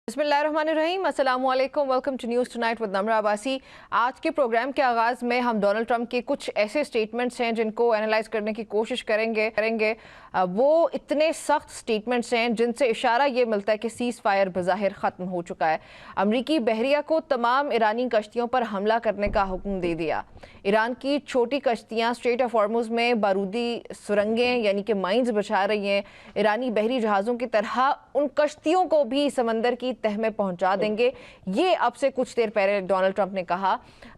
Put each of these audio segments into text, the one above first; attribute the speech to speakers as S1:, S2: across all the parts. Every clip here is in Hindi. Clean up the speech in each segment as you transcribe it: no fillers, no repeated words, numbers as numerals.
S1: बिस्मिल्लाहिर्रहमानिर्रहीम, अस्सलामु अलैकुम। Welcome to news tonight with Namra Abbasi. आज के प्रोग्राम के आगाज़ में हम डोनाल्ड ट्रंप के कुछ ऐसे स्टेटमेंट्स हैं जिनको एनालाइज करने की कोशिश करेंगे। वो इतने सख्त स्टेटमेंट्स हैं जिनसे इशारा ये मिलता है कि सीज़ फायर बज़ाहिर ख़त्म हो चुका है। अमरीकी बहरिया को तमाम ईरानी कश्तियों पर हमला करने का हुक्म दे दिया। ईरान की छोटी कश्तियाँ स्ट्रेट ऑफ हॉर्मुज़ में बारूदी सुरंगें यानी कि माइंस बिछा रही हैं। ईरानी बहरी जहाज़ों की तरह उन कश्तियों को भी समंदर की तह में पहुंचा देंगे। ये अब से कुछ देर पहले डोनाल्ड ट्रंप ने कहा,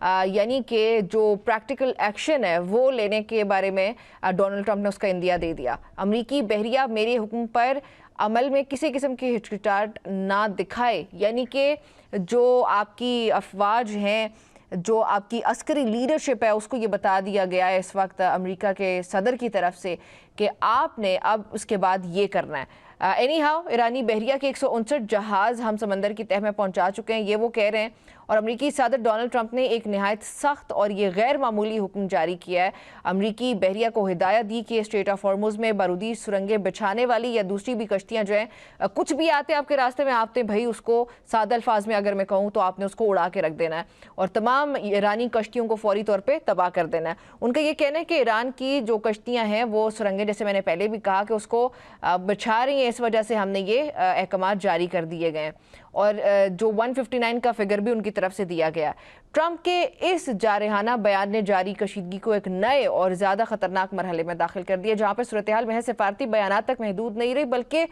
S1: यानी कि जो प्रैक्टिकल एक्शन है वो लेने के बारे में डोनाल्ड ट्रंप ने उसका इंदिया दे दिया। अमरीकी बहरिया मेरे हुक्म पर अमल में किसी किस्म की हिचकिचाहट ना दिखाए, यानी कि जो आपकी अफवाज हैं, जो आपकी अस्करी लीडरशिप है, उसको ये बता दिया गया है इस वक्त अमेरिका के सदर की तरफ से कि आपने अब उसके बाद ये करना है। एनी हाउ, ईरानी बहरिया के 159 जहाज़ हम समंदर की तह में पहुंचा चुके हैं, ये वो कह रहे हैं। और अमरीकी सदर डोनाल्ड ट्रंप ने एक नहायत सख्त और ये गैर मामूली हुक्म जारी किया है। अमरीकी बहरिया को हिदायत दी कि स्ट्रेट ऑफ हॉर्मुज़ में बारूदी सुरंगें बिछाने वाली या दूसरी भी कश्तियाँ जो हैं, कुछ भी आते आपके रास्ते में, आपने भाई उसको सादा अल्फाज में अगर मैं कहूँ तो आपने उसको उड़ा के रख देना है और तमाम ईरानी कश्तियों को फौरी तौर पर तबाह कर देना है। उनका ये कहना है कि ईरान की जो कश्तियाँ हैं वो सुरंगें, जैसे मैंने पहले भी कहा, कि उसको बिछा रही हैं, इस वजह से हमने ये अहकाम जारी कर दिए गए हैं। और जो 159 का फिगर भी उनकी तरफ से दिया गया। ट्रंप के इस जारहाना बयान ने जारी कशीदगी को एक नए और ज़्यादा ख़तरनाक मरहले में दाखिल कर दिया, जहाँ पर सूरत हाल महज सिफारती बयान तक महदूद नहीं रही बल्कि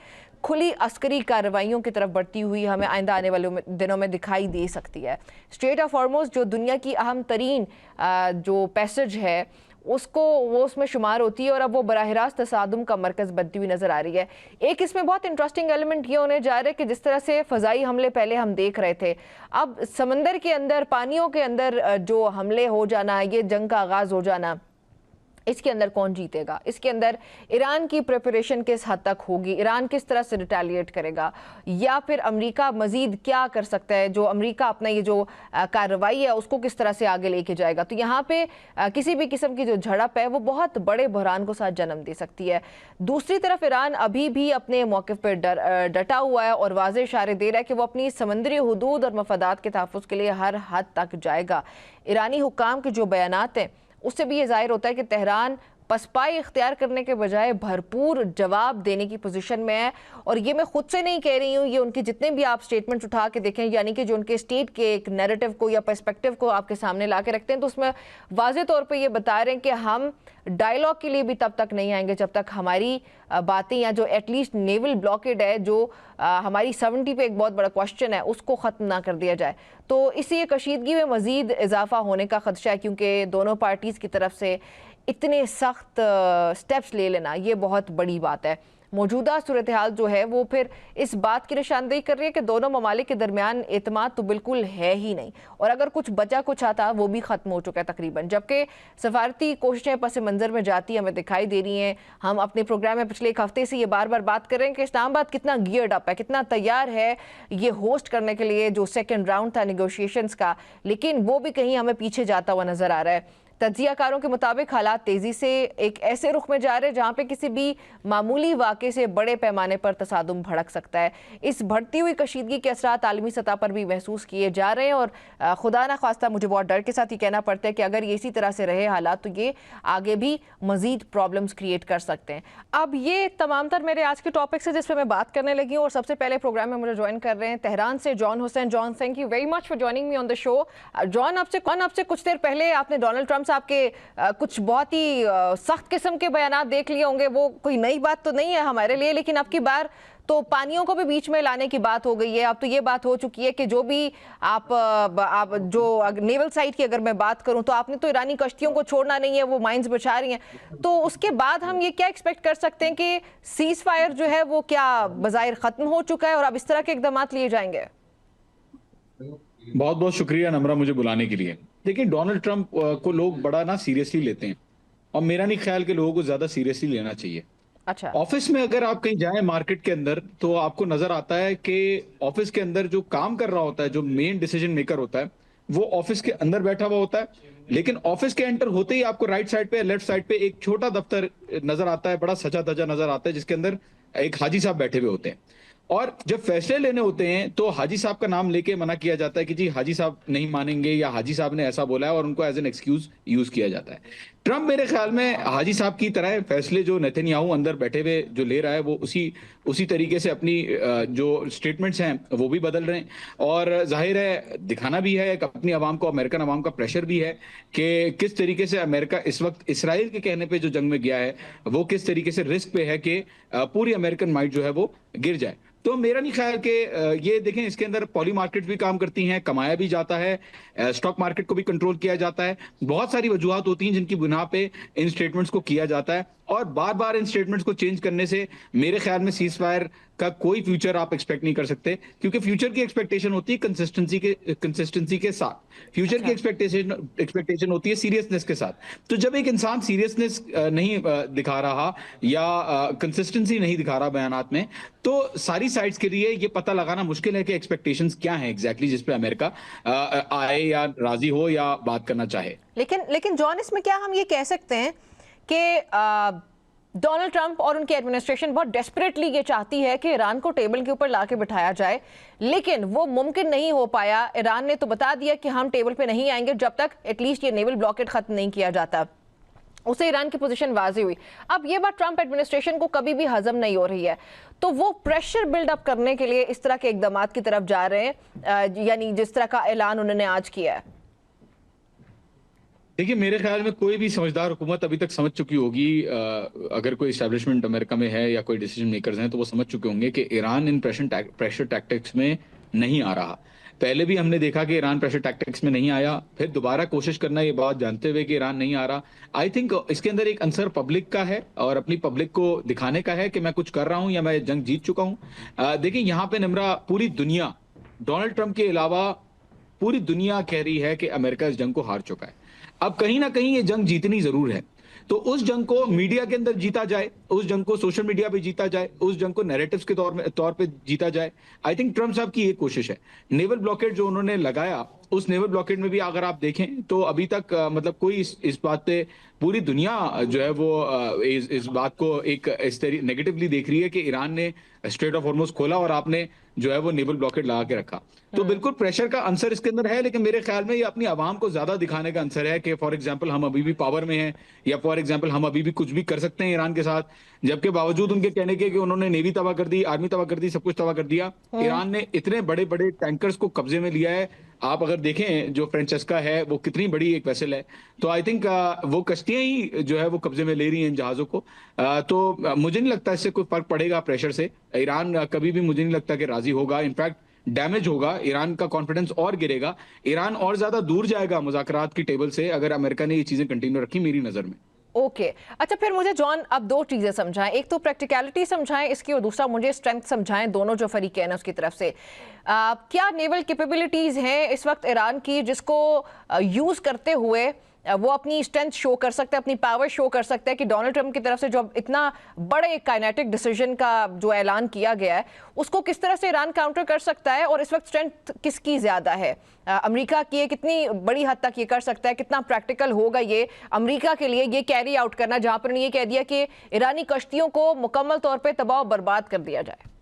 S1: खुली अस्करी कार्रवाइयों की तरफ बढ़ती हुई हमें आइंदा आने वाले दिनों में दिखाई दे सकती है। स्ट्रेट ऑफ हॉर्मुज़ जो दुनिया की अहम तरीन जो पैसेज है उसको वो उसमें शुमार होती है और अब वो बराह रास्त तसादुम का मरकज़ बनती हुई नज़र आ रही है। एक इसमें बहुत इंटरेस्टिंग एलिमेंट ये होने जा रहा है कि जिस तरह से फ़ज़ाई हमले पहले हम देख रहे थे, अब समंदर के अंदर, पानियों के अंदर जो हमले हो जाना, ये जंग का आगाज़ हो जाना, इसके अंदर कौन जीतेगा? इसके अंदर ईरान की प्रिपरेशन किस हद तक होगी, ईरान किस तरह से रिटेलिएट करेगा, या फिर अमेरिका मज़ीद क्या कर सकता है, जो अमेरिका अपना ये जो कार्रवाई है उसको किस तरह से आगे लेके जाएगा। तो यहाँ पे किसी भी किस्म की जो झड़प है वो बहुत बड़े बहरान को साथ जन्म दे सकती है। दूसरी तरफ ईरान अभी भी अपने मौक़िफ़ पर डटा हुआ है और वाज़ेह इशारे दे रहा है कि वो अपनी समंदरी हुदूद और मफादात के तहफ़्फ़ुज़ के लिए हर हद तक जाएगा। ईरानी हुक्काम के जो बयानात हैं उससे भी ये जाहिर होता है कि तेहरान पसपाई इख्तियार करने के बजाय भरपूर जवाब देने की पोजीशन में है। और ये मैं खुद से नहीं कह रही हूँ, ये उनके जितने भी आप स्टेटमेंट्स उठा के देखें, यानी कि जो उनके स्टेट के एक नैरेटिव को या पर्सपेक्टिव को आपके सामने ला के रखते हैं, तो उसमें वाज़े तौर पे ये बता रहे हैं कि हम डायलॉग के लिए भी तब तक नहीं आएंगे जब तक हमारी बातें, या जो एटलीस्ट नेवल ब्लॉकेड है, जो हमारी 70 पे एक बहुत बड़ा क्वेश्चन है, उसको ख़त्म ना कर दिया जाए। तो इससे कशीदगी में मज़ीद इजाफा होने का खदशा है, क्योंकि दोनों पार्टीज़ की तरफ से इतने सख्त स्टेप्स ले लेना ये बहुत बड़ी बात है। मौजूदा सूरत हाल जो है वो फिर इस बात की निशानदेही कर रही है कि दोनों ममालिक के दरमियान एतमाद तो बिल्कुल है ही नहीं, और अगर कुछ बचा कुछ आता वो भी ख़त्म हो चुका है तकरीबन। जबकि सफारती कोशिशें पस मंज़र में जाती हमें दिखाई दे रही हैं। हम अपने प्रोग्राम में पिछले एक हफ्ते से ये बार बार बात कर रहे हैं कि इस्लामाबाद कितना गियर्ड अप है, कितना तैयार है ये होस्ट करने के लिए जो सेकेंड राउंड था निगोशिएशंस का, लेकिन वो भी कहीं हमें पीछे जाता हुआ नज़र आ रहा है। तज्जियाकारों के मुताबिक हालात तेज़ी से एक ऐसे रुख में जा रहे हैं जहाँ पे किसी भी मामूली वाक़े से बड़े पैमाने पर तसादुम भड़क सकता है। इस बढ़ती हुई कशीदगी के असरात आलमी सतह पर भी महसूस किए जा रहे हैं और खुदा न खास्ता मुझे बहुत डर के साथ ये कहना पड़ता है कि अगर ये इसी तरह से रहे हालात तो ये आगे भी मज़ीद प्रॉब्लम्स क्रिएट कर सकते हैं। अब ये तमाम तर मेरे आज के टॉपिक से जिस पर मैं बात करने लगी हूँ, और सबसे पहले प्रोग्राम में मुझे ज्वाइन कर रहे हैं तेहरान से John Hussain. John, thank you very much for joining me on the show. John, आपसे कुछ देर पहले आपने डोनाल्ड ट्रंप साहब के कुछ बहुत ही सख्त किस्म के बयान देख लिए होंगे। वो कोई नई बात तो नहीं है हमारे लिए, लेकिन अब की बार तो पानियों को भी बीच में लाने की बात हो गई है। अब तो ये बात हो चुकी है कि जो भी आप जो नेवल साइट की अगर मैं बात करूं, तो आपने तो ईरानी कश्तियों को छोड़ना नहीं है, वो माइंस बिछा रही हैं। तो उसके बाद हम ये क्या एक्सपेक्ट कर सकते हैं कि सीज फायर जो है वो क्या बज़ाहिर ख़त्म हो चुका है और अब इस तरह के इकदाम लिए जाएंगे?
S2: बहुत बहुत शुक्रिया नम्रा मुझे बुलाने के लिए। देखिए, डोनाल्ड ट्रंप को लोग बड़ा ना सीरियसली लेते हैं और मेरा नहीं ख्याल कि लोगों को ज्यादा सीरियसली लेना चाहिए।
S1: अच्छा,
S2: ऑफिस में अगर आप कहीं जाएं मार्केट के अंदर, तो आपको नजर आता है कि ऑफिस के अंदर जो काम कर रहा होता है, जो मेन डिसीजन मेकर होता है, वो ऑफिस के अंदर बैठा हुआ होता है। लेकिन ऑफिस के एंटर होते ही आपको राइट साइड पे, लेफ्ट साइड पे एक छोटा दफ्तर नजर आता है, बड़ा सजा धजा नजर आता है, जिसके अंदर एक हाजी साहब बैठे हुए होते हैं। और जब फैसले लेने होते हैं तो हाजी साहब का नाम लेके मना किया जाता है कि जी हाजी साहब नहीं मानेंगे या हाजी साहब ने ऐसा बोला है, और उनको एज एन एक्सक्यूज यूज किया जाता है। ट्रम्प मेरे ख्याल में हाजी साहब की तरह है, फैसले जो नेतन्याहू अंदर बैठे हुए जो ले रहा है वो उसी उसी तरीके से अपनी जो स्टेटमेंट्स हैं वो भी बदल रहे हैं। और जाहिर है दिखाना भी है, एक अपनी आवाम को, अमेरिकन आवाम का प्रेशर भी है कि किस तरीके से अमेरिका इस वक्त इसराइल के कहने पे जो जंग में गया है वो किस तरीके से रिस्क पे है कि पूरी अमेरिकन माइट जो है वो गिर जाए। तो मेरा नहीं ख्याल कि ये देखें, इसके अंदर पॉली मार्केट भी काम करती हैं, कमाया भी जाता है, स्टॉक मार्केट को भी कंट्रोल किया जाता है, बहुत सारी वजूहत होती हैं जिनकी बुनियाद पे इन स्टेटमेंट्स को किया जाता है। और बार बार इन स्टेटमेंट्स को चेंज करने से मेरे ख्याल में सीज फायर का कोई फ्यूचर आप एक्सपेक्ट नहीं कर सकते, क्योंकि फ्यूचर की एक्सपेक्टेशन होती है कंसिस्टेंसी के साथ, फ्यूचर की एक्सपेक्टेशन होती है सीरियसनेस के साथ। तो जब एक इंसान सीरियसनेस नहीं दिखा रहा या कंसिस्टेंसी नहीं दिखा रहा बयानात में, तो सारी साइड्स के लिए ये पता लगाना मुश्किल है कि एक्सपेक्टेशंस क्या हैं एग्जैक्टली जिस पे अमेरिका आए या राजी हो या बात करना चाहे।
S1: लेकिन जॉन, इसमें क्या हम ये कह सकते हैं कि डोनाल्ड ट्रंप और उनकी एडमिनिस्ट्रेशन बहुत डेस्परेटली ये चाहती है कि ईरान को टेबल के ऊपर लाके बिठाया जाए, लेकिन वो मुमकिन नहीं हो पाया। ईरान ने तो बता दिया कि हम टेबल पे नहीं आएंगे जब तक एटलीस्ट ये नेवल ब्लॉकेड खत्म नहीं किया जाता। उसे ईरान की पोजीशन वाजी हुई। अब ये बात ट्रंप एडमिनिस्ट्रेशन को कभी भी हजम नहीं हो रही है, तो वो प्रेशर बिल्डअप करने के लिए इस तरह के इकदाम की तरफ जा रहे हैं, यानी जिस तरह का ऐलान उन्होंने आज किया है।
S2: देखिए, मेरे ख्याल में कोई भी समझदार हुकूमत अभी तक समझ चुकी होगी, अगर कोई एस्टेब्लिशमेंट अमेरिका में है या कोई डिसीजन मेकर्स हैं तो वो समझ चुके होंगे कि ईरान इन प्रेशर टैक्टिक्स में नहीं आ रहा। पहले भी हमने देखा कि ईरान प्रेशर टैक्टिक्स में नहीं आया, फिर दोबारा कोशिश करना ये बात जानते हुए कि ईरान नहीं आ रहा। आई थिंक इसके अंदर एक आंसर पब्लिक का है और अपनी पब्लिक को दिखाने का है कि मैं कुछ कर रहा हूं या मैं जंग जीत चुका हूं। देखिए, यहाँ पे निमरा पूरी दुनिया, डोनाल्ड ट्रंप के अलावा पूरी दुनिया कह रही है कि अमेरिका इस जंग को हार चुका है। अब कहीं ना कहीं ये जंग जीतनी जरूर है, तो उस जंग को मीडिया के अंदर जीता जाए, उस जंग को सोशल मीडिया पे जीता जाए, उस जंग को नैरेटिव्स के तौर पे जीता जाए। आई थिंक ट्रंप साहब की ये कोशिश है। नेवल ब्लॉकेड जो उन्होंने लगाया, उस नेवल ब्लॉकेड में भी अगर आप देखें तो अभी तक मतलब कोई इस बात पे पूरी दुनिया जो है वो इस बात को एक इस तरह नेगेटिवली देख रही है कि ईरान ने स्ट्रेट ऑफ हॉर्मुज खोला और आपने जो है वो नेवल ब्लॉकेड लगा के रखा। तो बिल्कुल प्रेशर का आंसर इसके अंदर है, लेकिन मेरे ख्याल में ये अपनी आवाम को ज्यादा दिखाने का आंसर है कि फॉर एग्जांपल हम अभी भी पावर में हैं, या फॉर एग्जांपल हम अभी भी कुछ भी कर सकते हैं ईरान के साथ, जबकि बावजूद उनके कहने के कि उन्होंने नेवी तबाह कर दी, आर्मी तबाह कर दी, सब कुछ तबाह कर दिया। ईरान ने इतने बड़े बड़े टैंकर्स को कब्जे में लिया है। आप अगर देखें जो फ्रेंचेस्का है वो कितनी बड़ी एक वेसल है, तो आई थिंक वो कश्तियां ही जो है वो कब्जे में ले रही हैं इन जहाजों को। तो मुझे नहीं लगता इससे कोई फर्क पड़ेगा प्रेशर से। ईरान कभी भी मुझे नहीं लगता कि राजी होगा, इनफैक्ट डैमेज होगा, ईरान का कॉन्फिडेंस और गिरेगा, ईरान और ज्यादा दूर जाएगा मुज़ाकरात की टेबल से अगर अमेरिका ने ये चीजें कंटिन्यू रखी मेरी नजर में।
S1: ओके अच्छा, फिर मुझे जॉन अब दो चीजें समझाएं, एक तो प्रैक्टिकलिटी समझाएं इसकी और दूसरा मुझे स्ट्रेंथ समझाएं, दोनों जो फरीकैन है उसकी तरफ से। क्या नेवल कैपेबिलिटीज हैं इस वक्त ईरान की जिसको यूज करते हुए वो अपनी स्ट्रेंथ शो कर सकता है, अपनी पावर शो कर सकता है कि डोनाल्ड ट्रंप की तरफ से जो इतना बड़े काइनेटिक डिसीजन का जो ऐलान किया गया है उसको किस तरह से ईरान काउंटर कर सकता है, और इस वक्त स्ट्रेंथ किसकी ज्यादा है? अमेरिका की कितनी बड़ी हद तक ये कर सकता है, कितना प्रैक्टिकल होगा ये अमेरिका के लिए ये कैरी आउट करना, जहां पर ये कह दिया कि ईरानी कश्तियों को मुकम्मल तौर पर तबाह बर्बाद कर दिया जाए?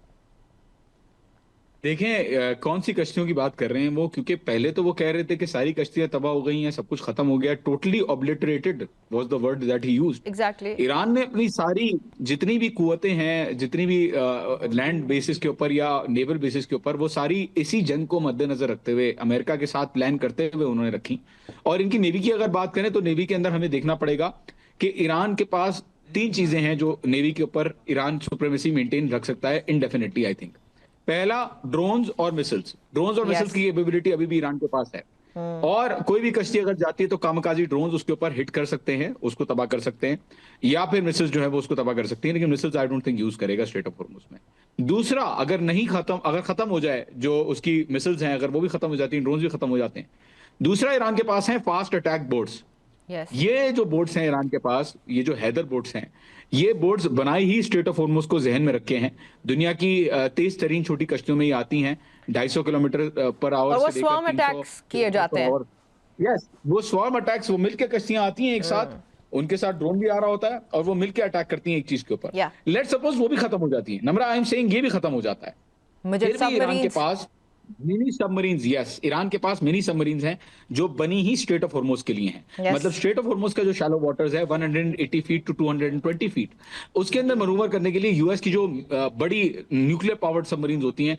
S2: देखें, कौन सी कश्तियों की बात कर रहे हैं वो, क्योंकि पहले तो वो कह रहे थे कि सारी कश्तियां तबाह हो गई हैं, सब कुछ खत्म हो गया, totally obliterated was the word that he used.
S1: Exactly.
S2: Iran ने अपनी सारी जितनी भी कुव्वतें हैं, जितनी भी लैंड बेसिस के ऊपर या नेवल बेसिस के ऊपर, वो सारी इसी जंग को मद्देनजर रखते हुए अमेरिका के साथ प्लान करते हुए उन्होंने रखी। और इनकी नेवी की अगर बात करें तो नेवी के अंदर हमें देखना पड़ेगा कि ईरान के पास तीन चीजें हैं जो नेवी के ऊपर ईरान सुप्रीमेसी मेंटेन रख सकता है इंडेफिनिटली। आई थिंक पहला ड्रोन्स और मिसाइल्स,
S1: Yes.
S2: की एबिलिटी अभी भी ईरान के पास है। और कोई भी कश्ती अगर जाती है तो कामकाजी ड्रोन्स उसके ऊपर हिट कर सकते हैं, उसको तबाह कर सकते हैं, या फिर मिसाइल्स जो है वो उसको तबाह कर सकती हैं, लेकिन missiles I don't think use करेगा स्ट्रेट ऑफ हॉर्मुज में। दूसरा, अगर खत्म हो जाए जो उसकी मिसाइल्स हैं, अगर वो भी खत्म हो जाती हैं, ड्रोन्स भी खत्म हो जाते हैं, दूसरा ईरान के पास है फास्ट अटैक बोट्स।
S1: Yes.
S2: ये जो बोट्स हैं ईरान के पास, ये जो हैदर बोट्स हैं, ये बोट्स बनाई ही स्ट्रेट ऑफ हॉर्मुज को जहन में रखे हैं। दुनिया की तेज तरीन छोटी कश्तियों में ये आती हैं, 250 किलोमीटर पर आवर
S1: और वो
S2: से लेकर
S1: स्वार्म
S2: 300
S1: अटैक्स किए जाते हैं।
S2: यस, वो स्वार्म अटैक्स, वो मिलकर कश्तियां आती हैं एक साथ, उनके साथ ड्रोन भी आ रहा होता है और वो मिलकर अटैक करती हैं एक चीज के ऊपर।
S1: Yeah.
S2: लेट्स सपोज वो भी खत्म हो जाती है, नम्रा आई एम सेइंग ये भी खत्म हो जाता है,
S1: मिड
S2: फिर भी ईरान के
S1: सबमरीन्स।
S2: पास मिनी सबमरीन्स, यस, ईरान के पास मिनी सबमरीन्स हैं जो बनी ही स्ट्रेट ऑफ हॉर्मोज के लिए हैं।
S1: यस।
S2: मतलब स्ट्रेट ऑफ हॉर्मोज का जो शैलो वाटर्स है 180 फीट टू 220 फीट, उसके अंदर मनूवर करने के लिए यूएस की जो बड़ी न्यूक्लियर पावर्ड सबमरीन्स होती हैं,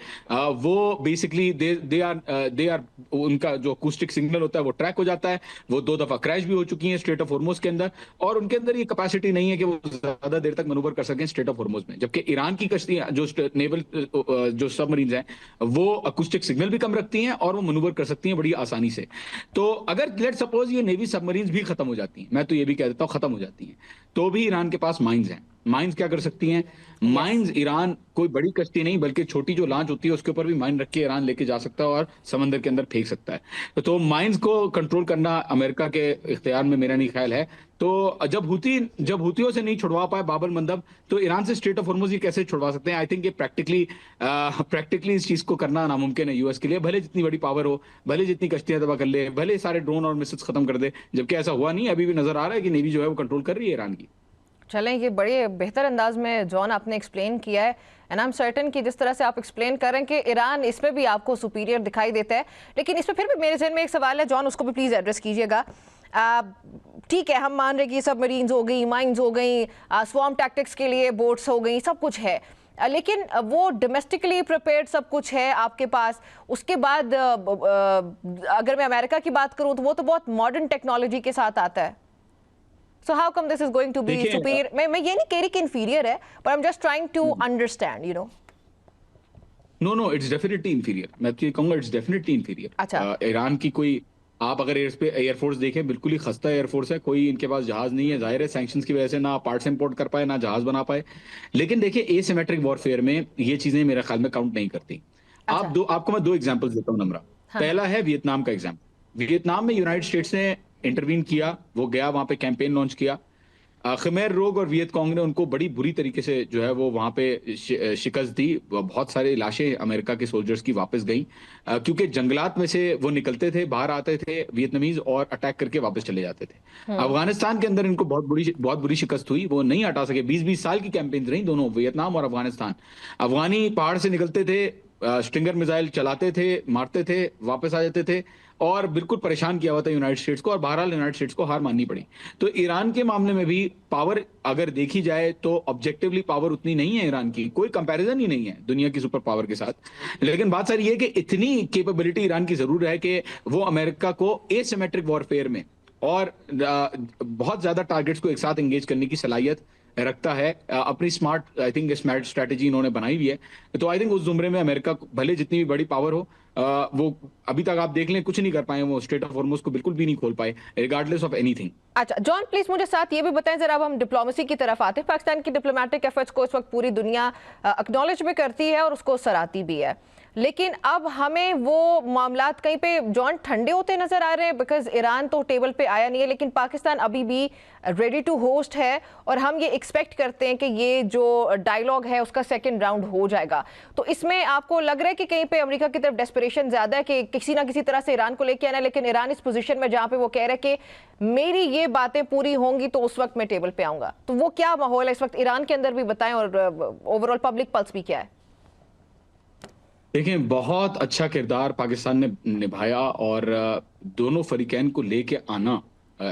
S2: वो बेसिकली दे आर उनका जो अकूस्टिक सिग्नल होता है वो ट्रैक हो जाता है। वो 2 दफा क्रैश भी हो चुकी हैं स्ट्रेट ऑफ हॉर्मोज के अंदर, और उनके अंदर ये कैपेसिटी नहीं है कि वो ज्यादा देर तक मनूवर कर सकें स्ट्रेट ऑफ हॉर्मोज में। जबकि ईरान की कश्तियां जो नेवल जो सबमरीन्स हैं वो अकूस्टिक सिग्नल भी कम रखती हैं और वो मनूवर कर सकती हैं बड़ी आसानी से। तो अगर लेट सपोज ये नेवी सबमरीन्स भी खत्म हो जाती हैं, मैं तो ये भी कह देता हूं खत्म हो जाती हैं, तो भी ईरान के पास माइंस हैं। माइंस क्या कर सकती हैं?
S1: यस।
S2: माइंस ईरान कोई बड़ी कश्ती नहीं बल्कि छोटी जो लांच होती है उसके ऊपर भी माइन रख के ईरान लेके जा सकता है और समंदर के अंदर फेंक सकता है। तो माइंस को कंट्रोल करना अमेरिका के इख्तियार में मेरा नहीं ख्याल है। तो जब हुतियों से नहीं छुड़वा पाए बाबल मंदब, तो ईरान से स्ट्रेट ऑफ हॉर्मुज ये कैसे छुड़वा सकते हैं? आई थिंक ये प्रैक्टिकली इस चीज को करना नामुमकिन है यूएस के लिए, भले जितनी बड़ी पावर हो, भले जितनी कश्तियां तबाह कर ले, भले सारे ड्रोन और मिसाइल्स खत्म कर दे, जबकि ऐसा हुआ नहीं। अभी भी नजर आ रहा है कि नेवी जो है वो कंट्रोल कर रही है ईरान की।
S1: चलें, ये बड़े बेहतर अंदाज में जॉन आपने एक्सप्लेन किया है, एंड आई एम सर्टन कि जिस तरह से आप एक्सप्लेन कर रहे हैं कि ईरान इसमें भी आपको सुपीरियर दिखाई देता है। लेकिन इसमें फिर भी मेरे जहन में एक सवाल है जॉन, उसको भी प्लीज़ एड्रेस कीजिएगा। ठीक है, हम मान रहे कि सब मरीन्स हो गई, माइंस हो गई, स्वॉर्म टैक्टिक्स के लिए बोट्स हो गई, सब कुछ है, लेकिन वो डोमेस्टिकली प्रिपेयर्ड सब कुछ है आपके पास। उसके बाद अगर मैं अमेरिका की बात करूं तो वो तो बहुत मॉडर्न टेक्नोलॉजी के साथ आता है। So how come this is going to be superior? मैं ये नहीं कह रही कि inferior है, but I'm just trying to understand, you know.
S2: No, it's definitely inferior. मैं तो ये कहूंगा इट्स डेफिनेटली इंफीरियर।
S1: अच्छा।
S2: ईरान की कोई, आप अगर एयरफोर्स देखें, बिल्कुल ही खस्ता एयरफोर्स है, कोई इनके पास जहाज नहीं है। जाहिर है सैंक्शंस की वजह से ना पार्ट्स इंपोर्ट कर पाए ना जहाज बना पाए। लेकिन देखिए एसिमेट्रिक वॉरफेयर में ये चीजें मेरे ख्याल में काउंट नहीं करती।
S1: अच्छा।
S2: आपको मैं 2 एग्जांपल्स देता हूँ नम्रा।
S1: हाँ।
S2: पहला है वियतनाम का एग्जाम्पल। वियतनाम में यूनाइटेड स्टेट्स ने इंटरवीन किया, वो गया वहां पे कैंपेन लॉन्च किया। खमेर रोग और वियतकांग ने उनको बड़ी बुरी तरीके से जो है वो वहां पे शिकस्त दी। बहुत सारी लाशें अमेरिका के सोल्जर्स की वापस गईं, क्योंकि जंगलात में से वो निकलते थे, बाहर आते थे वियतनामीज और अटैक करके वापस चले जाते थे। अफगानिस्तान के अंदर इनको बहुत बुरी शिकस्त हुई, वो नहीं हटा सके। 20-20 साल की कैंपेन रही दोनों, वियतनाम और अफगानिस्तान। अफगानी पहाड़ से निकलते थे, स्टिंगर मिसाइल चलाते थे, मारते थे, वापस आ जाते थे, और बिल्कुल परेशान किया हुआ था यूनाइटेड स्टेट्स को, और बहरहाल यूनाइटेड स्टेट्स को हार माननी पड़ी। तो ईरान के मामले में भी पावर अगर देखी जाए तो ऑब्जेक्टिवली पावर उतनी नहीं है ईरान की, कोई कंपैरिजन ही नहीं है दुनिया की सुपर पावर के साथ। लेकिन बात सारी ये कि इतनी कैपेबिलिटी ईरान की जरूर है कि वो अमेरिका को एसिमेट्रिक वॉरफेयर में और बहुत ज्यादा टारगेट्स को एक साथ एंगेज करने की सलाहियत रखता है। अपनी आई थिंक स्मार्ट स्ट्रैटेजी इन्होंने बनाई हुई है। तो आई थिंक उस जुमरे में अमेरिका भले जितनी भी बड़ी पावर हो, वो अभी तक आप देख लें कुछ नहीं कर पाए, वो स्ट्रेट ऑफ हॉर्मुज को बिल्कुल भी नहीं खोल पाए रिगार्डलेस ऑफ एनीथिंग।
S1: अच्छा जॉन, प्लीज मुझे साथ ये भी बताएं जरा, अब हम डिप्लोमेसी की तरफ आते हैं। पाकिस्तान की डिप्लोमेटिक एफर्ट्स को इस वक्त पूरी दुनिया एक्नॉलेज भी करती है और उसको सराहती भी है, लेकिन अब हमें वो मामलात कहीं पे जॉन ठंडे होते नजर आ रहे हैं, बिकॉज ईरान तो टेबल पे आया नहीं है, लेकिन पाकिस्तान अभी भी रेडी टू होस्ट है, और हम ये एक्सपेक्ट करते हैं कि ये जो डायलॉग है उसका सेकंड राउंड हो जाएगा। तो इसमें आपको लग रहा है कि कहीं पे अमेरिका की तरफ डेस्परेशन ज्यादा है कि किसी ना किसी तरह से ईरान को लेके आना है, लेकिन ईरान इस पोजीशन में जहां पे वो कह रहे हैं कि मेरी ये बातें पूरी होंगी तो उस वक्त मैं टेबल पे आऊंगा, तो वो क्या माहौल है इस वक्त ईरान के अंदर भी बताएं, और ओवरऑल पब्लिक पल्स भी क्या है?
S2: देखिए बहुत अच्छा किरदार पाकिस्तान ने निभाया, और दोनों फरीकैन को लेके आना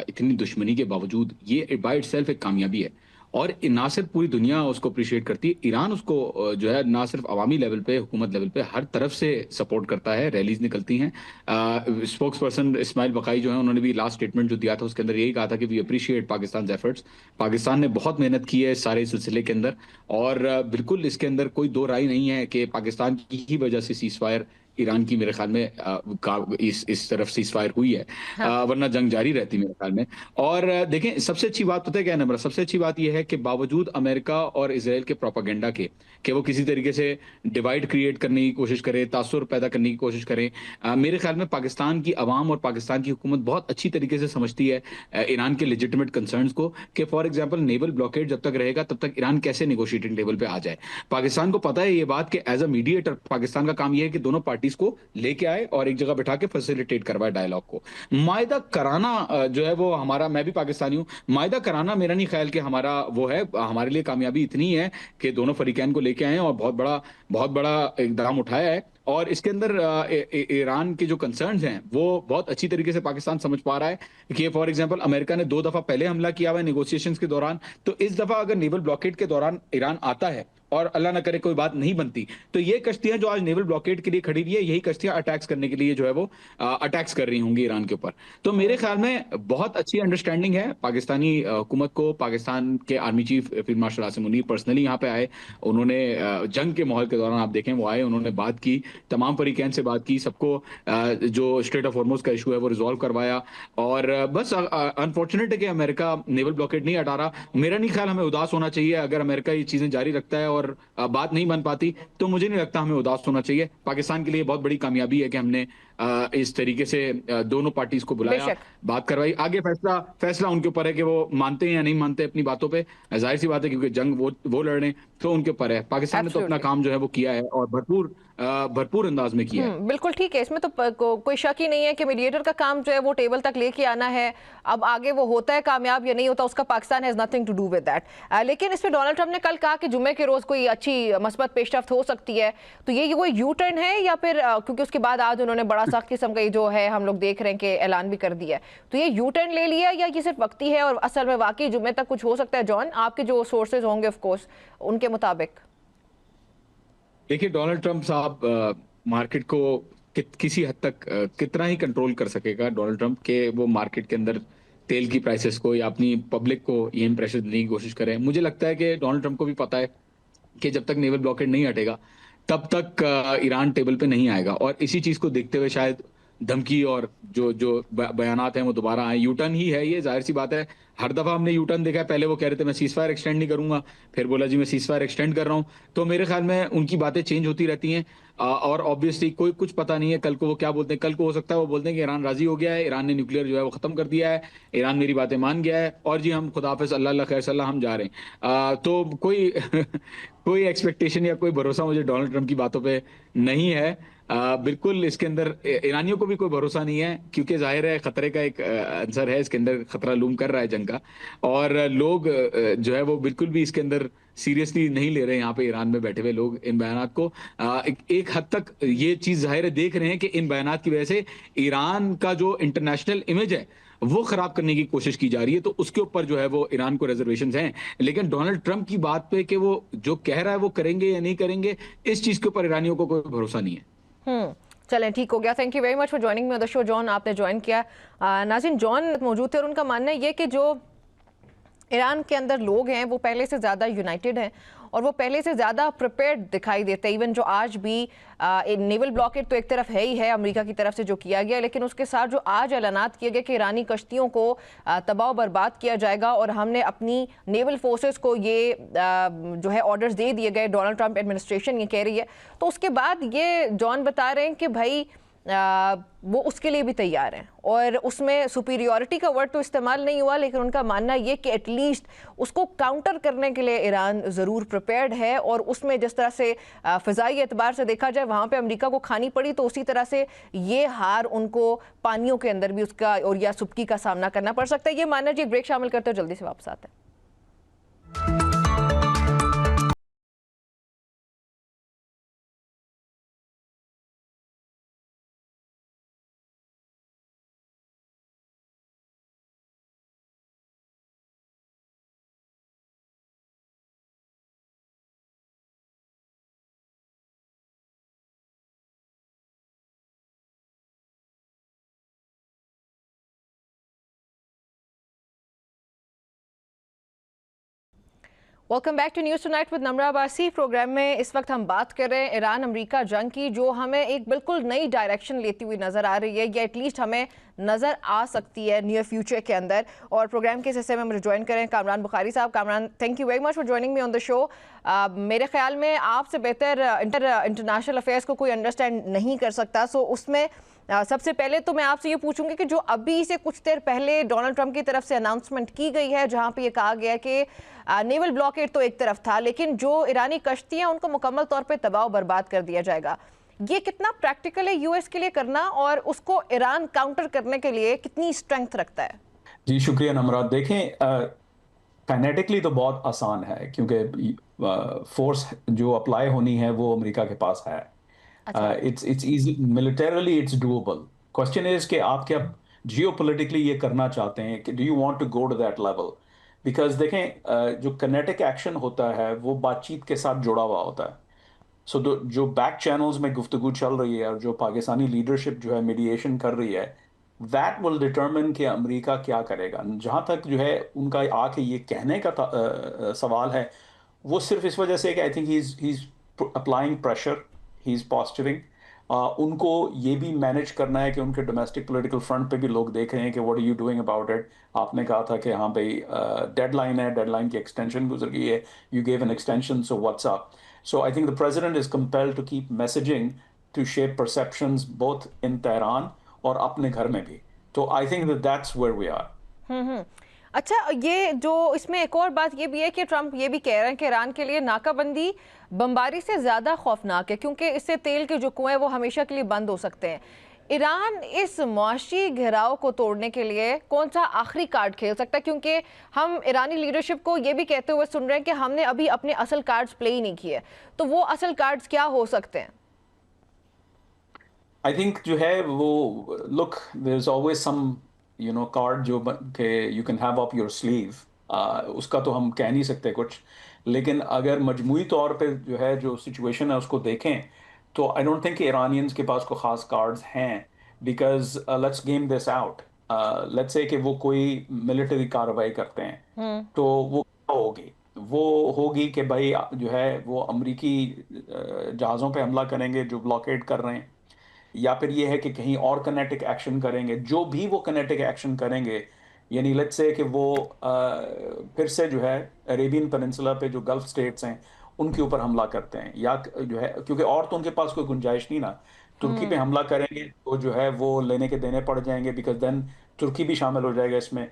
S2: इतनी दुश्मनी के बावजूद ये बाय इटसेल्फ एक कामयाबी है, और ना सिर्फ पूरी दुनिया उसको अप्रिशिएट करती है, ईरान उसको जो है ना सिर्फ अवामी लेवल पे, हुकूमत लेवल पे हर तरफ से सपोर्ट करता है। रैलीज निकलती हैं। स्पोक्स पर्सन इस्माइल बकाई जो है उन्होंने भी लास्ट स्टेटमेंट जो दिया था उसके अंदर यही कहा था कि we appreciate Pakistan efforts. Pakistan ने बहुत मेहनत की है इस सारे सिलसिले के अंदर, और बिल्कुल इसके अंदर कोई दो राय नहीं है कि पाकिस्तान की ही वजह से सीज फायर ईरान की मेरे ख्याल में इस तरफ सीज फायर हुई है। हाँ। वरना जंग जारी रहती मेरे ख्याल में। और देखें सबसे अच्छी बात पता है क्या है नम्रा? सबसे अच्छी बात यह है कि बावजूद अमेरिका और इजराइल के प्रोपागेंडा के कि वो किसी तरीके से डिवाइड क्रिएट करने की कोशिश करे, तासुर पैदा करने की कोशिश करें, मेरे ख्याल में पाकिस्तान की अवाम और पाकिस्तान की हुकूमत बहुत अच्छी तरीके से समझती है ईरान के लेजिटिमेट कंसर्न्स को, कि फॉर एग्जाम्पल नेवल ब्लॉकेड जब तक रहेगा तब तक ईरान कैसे नेगोशिएटिंग टेबल पे आ जाए। पाकिस्तान को पता है ये बात कि एज अ मीडिएटर पाकिस्तान का काम यह है कि दोनों पार्टी पार्टीज को लेके आए और एक जगह बिठा के फैसिलिटेट करवाए डायलॉग को। मायदा कराना जो है वो हमारा, मैं भी पाकिस्तानी हूँ, मायदा कराना मेरा नहीं ख्याल कि हमारा वो है। हमारे लिए कामयाबी इतनी है कि दोनों फरीकैन को लेके आए हैं और बहुत बड़ा इकदाम उठाया है। और इसके अंदर ईरान के जो कंसर्न्स हैं वो बहुत अच्छी तरीके से पाकिस्तान समझ पा रहा है कि फॉर एग्जांपल अमेरिका ने 2 दफा पहले हमला किया हुआ है नेगोशिएशंस के दौरान, तो इस दफा अगर नेवल ब्लॉकेड के दौरान ईरान आता है और अल्लाह ना करे कोई बात नहीं बनती, तो ये कश्तियां जो आज नेवल ब्लॉकेड के लिए खड़ी हुई है, यही कश्तियां अटैक्स करने के लिए जो है वो अटैक्स कर रही होंगी ईरान के ऊपर। तो मेरे ख्याल में बहुत अच्छी अंडरस्टैंडिंग है पाकिस्तानी हुकूमत को। पाकिस्तान के army chief field marshal Asim Munir personally यहाँ पे आए, उन्होंने जंग के माहौल के दौरान आप देखें वो आए, उन्होंने बात की, तमाम फरीकैन से बात की, सबको जो स्ट्रेट ऑफ हॉर्मुज़ का इशू है वो रिजॉल्व करवाया। और बस अनफॉर्चुनेट है कि अमेरिका नेवल ब्लॉकेड नहीं हटा रहा। मेरा नहीं ख्याल हमें उदास होना चाहिए अगर अमेरिका ये चीजें जारी रखता है और बात नहीं बन पाती, तो मुझे नहीं लगता हमें उदास होना चाहिए। पाकिस्तान के लिए बहुत बड़ी कामयाबी है कि हमने इस तरीके से दोनों पार्टीज को बुलाया,
S1: बेशक।
S2: बात करवाई। आगे फैसला उनके ऊपर है कि वो मानते हैं या नहीं मानते अपनी बातों पे, जाहिर सी बात है क्योंकि जंग वो लड़ रहे हैं, तो उनके ऊपर है। पाकिस्तान ने तो अपना
S1: एब्सोल्युटली।
S2: काम जो है वो किया है और भरपूर अंदाज में किया है।
S1: बिल्कुल ठीक है, इसमें तो कोई शक ही नहीं है कि मीडिएटर का काम जो है वो टेबल तक लेके आना है। अब आगे वो होता है कामयाब या नहीं होता, उसका Pakistan has nothing to do with that. लेकिन इसमें डोनाल्ड ट्रंप ने कल कहा कि जुम्मे के रोज कोई अच्छी मस्बत पेशरफ्त हो सकती है, तो ये कोई यू टर्न है या फिर क्योंकि उसके बाद आज उन्होंने बड़ा सख्त किस्म का जो है हम लोग देख रहे हैं कि ऐलान भी कर दिया है, तो ये यू टर्न ले लिया या ये सिर्फ वक्ती है और असल में वाकई जुम्मे तक कुछ हो सकता है? जॉन, आपके जो सोर्सेज होंगे ऑफ कोर्स उनके मुताबिक।
S2: देखिए, डोनाल्ड ट्रंप साहब मार्केट को किसी हद तक कितना ही कंट्रोल कर सकेगा डोनाल्ड ट्रंप के वो मार्केट के अंदर तेल की प्राइसेस को या अपनी पब्लिक को ये इंप्रेशन देने की कोशिश करें। मुझे लगता है कि डोनाल्ड ट्रंप को भी पता है कि जब तक नेवल ब्लॉकेड नहीं हटेगा तब तक ईरान टेबल पे नहीं आएगा, और इसी चीज को देखते हुए शायद धमकी और जो जो बयानात हैं वो दोबारा आए। यूटर्न ही है ये, जाहिर सी बात है। हर दफा हमने यूटर्न देखा है। पहले वो कह रहे थे मैं सीज फायर एक्सटेंड नहीं करूंगा, फिर बोला जी मैं सीज फायर एक्सटेंड कर रहा हूं। तो मेरे ख्याल में उनकी बातें चेंज होती रहती हैं और ऑब्वियसली कोई कुछ पता नहीं है कल को वो क्या बोलते हैं। कल को हो सकता है वो बोलते हैं कि ईरान राजी हो गया है, ईरान ने न्यूक्लियर जो है वो खत्म कर दिया है, ईरान मेरी बातें मान गया है और जी हम खुदा हाफिज अल्लाह अल्लाह खैर सल्लाह हम जा रहे हैं। तो कोई कोई एक्सपेक्टेशन या कोई भरोसा मुझे डोनाल्ड ट्रंप की बातों पे नहीं है। बिल्कुल इसके अंदर ईरानियों को भी कोई भरोसा नहीं है, क्योंकि जाहिर है खतरे का एक आंसर है, इसके अंदर खतरा लूम कर रहा है जंग का, और लोग जो है वो बिल्कुल भी इसके अंदर सीरियसली नहीं ले रहे हैं। यहाँ पे ईरान में बैठे हुए लोग इन बयानात को एक हद तक ये चीज जाहिर है देख रहे हैं कि इन बयानात की वजह से ईरान का जो इंटरनेशनल इमेज है वो खराब करने की कोशिश की जा रही है। तो उसके ऊपर जो है वो ईरान को रिजर्वेशंस हैं। लेकिन डोनाल्ड ट्रंप की बात पे कि वो जो कह रहा है वो करेंगे या नहीं करेंगे, इस चीज के ऊपर ईरानियों को कोई भरोसा नहीं है।
S1: चलें, ठीक हो गया। Thank you very much for joining me on the show John, आपने ज्वाइन किया। नाज़रीन, जॉन मौजूद थे और उनका मानना ये कि जो ईरान के अंदर लोग हैं वो पहले से ज़्यादा यूनाइटेड हैं और वो पहले से ज़्यादा प्रिपेयर्ड दिखाई देते हैं। इवन जो आज भी नेवल ब्लॉकेड तो एक तरफ है ही है अमेरिका की तरफ से जो किया गया, लेकिन उसके साथ जो आज ऐलानात किए गए कि ईरानी कश्तियों को तबाह बर्बाद किया जाएगा और हमने अपनी नेवल फोर्सेस को ये जो है ऑर्डर्स दे दिए गए, डोनाल्ड ट्रंप एडमिनिस्ट्रेशन ये कह रही है, तो उसके बाद ये जॉन बता रहे हैं कि भाई वो उसके लिए भी तैयार हैं और उसमें सुपीरियॉरिटी का वर्ड तो इस्तेमाल नहीं हुआ, लेकिन उनका मानना ये कि एटलीस्ट उसको काउंटर करने के लिए ईरान ज़रूर प्रिपेयर्ड है। और उसमें जिस तरह से फ़िज़ाई एतबार से देखा जाए वहाँ पे अमेरिका को खानी पड़ी, तो उसी तरह से ये हार उनको पानियों के अंदर भी उसका और या सुबकी का सामना करना पड़ सकता है। ये मानना जी। एक ब्रेक शामिल करते हो, जल्दी से वापस आते हैं। Welcome back to news tonight with Namra Abbasi. Programme में इस वक्त हम बात कर रहे हैं ईरान अमेरिका जंग की, जो हमें एक बिल्कुल नई डायरेक्शन लेती हुई नज़र आ रही है, या एटलीस्ट हमें नज़र आ सकती है नियर फ्यूचर के अंदर। और प्रोग्राम के हिस्से में मुझे ज्वाइन करें कामरान बुखारी साहब। Kamran, thank you very much for joining me on the show. मेरे ख्याल में आपसे बेहतर इंटरनेशनल अफेयर्स को कोई अंडरस्टैंड नहीं कर सकता। सो उसमें सबसे पहले तो मैं आपसे ये पूछूंगी कि जो अभी से कुछ देर पहले डोनाल्ड ट्रंप की तरफ से अनाउंसमेंट की गई है, जहां पे ये कहा गया कि नेवल ब्लॉकेड तो एक तरफ था, लेकिन जो ईरानी कश्तियां उनको मुकम्मल तौर पे तबाह बर्बाद कर दिया जाएगा, ये कितना प्रैक्टिकल है यूएस के लिए करना, और उसको ईरान काउंटर करने के लिए कितनी स्ट्रेंथ रखता है?
S3: जी शुक्रिया नम्रा। देखें, काइनेटिकली तो बहुत आसान है क्योंकि फोर्स जो अप्लाई होनी है वो अमेरिका के पास है।
S1: अच्छा।
S3: It's easy, militarily it's doable. Question is कि आप क्या जियोपॉलिटिकली ये करना चाहते हैं, कि do you want to go to that level. Because देखें, जो किनेटिक एक्शन होता है वो बातचीत के साथ जुड़ा हुआ होता है। सो जो बैक चैनल्स में गुफ्तगू चल रही है और जो पाकिस्तानी लीडरशिप जो है मीडिएशन कर रही है, दैट विल डिटरमिन कि अमेरिका क्या करेगा। जहाँ तक जो है उनका आके ये कहने का सवाल है, वो सिर्फ इस वजह से कि I think he is applying pressure, he is posturing. उनको ये भी मैनेज करना है कि उनके डोमेस्टिक पॉलिटिकल फ्रंट पे भी लोग देख रहे हैं कि what are you doing about it. आपने कहा था कि हाँ भाई डेडलाइन है, डेडलाइन की एक्सटेंशन गुजर गई है, you gave an extension, so what's up. So I think the president is compelled to keep messaging to shape perceptions both in Tehran और अपने घर में भी। तो I think that that's where we are।
S1: हम्म। अच्छा, ये जो इसमें एक और बात ये भी है कि ट्रंप ये भी कह रहे हैं कि ईरान के लिए नाकाबंदी बमबारी से ज़्यादा खौफनाक है, क्योंकि इससे तेल के जो कुएं हैं वो हमेशा के लिए बंद हो सकते हैं। ईरान इस मुआशी घेराव को तोड़ने के लिए कौन सा आखिरी कार्ड खेल सकता है? क्योंकि हम ईरानी लीडरशिप को ये भी कहते हुए सुन रहे हैं कि हमने अभी अपने असल कार्ड्स प्ले ही नहीं किए, तो वो असल कार्ड्स क्या हो सकते हैं?
S3: आई थिंक जो है वो, look, there is always some card joker you can have up your sleeve. उसका तो हम कह नहीं सकते कुछ, लेकिन अगर मजमूई तौर पे जो है जो सिचुएशन है उसको देखें, तो आई डोंट थिंक ईरानियंस के पास कोई खास कार्ड्स हैं। Because let's game this out, let's say कि वो कोई मिलिट्री कार्रवाई करते हैं, तो वो क्या होगी? वो होगी कि भाई जो है वो अमरीकी जहाज़ों पे हमला करेंगे जो ब्लॉकेड कर रहे हैं, या फिर ये है कि कहीं और कनेटिक एक्शन करेंगे। जो भी वो कनेटिक एक्शन करेंगे, यानी लेट्स से कि वो फिर से जो है अरेबियन पेनिनसुला पे जो गल्फ स्टेट्स हैं उनके ऊपर हमला करते हैं, या जो है क्योंकि और तो उनके पास कोई गुंजाइश नहीं ना, तुर्की पे हमला करेंगे तो जो है वो लेने के देने पड़ जाएंगे, बिकॉज देन तुर्की भी शामिल हो जाएगा इसमें।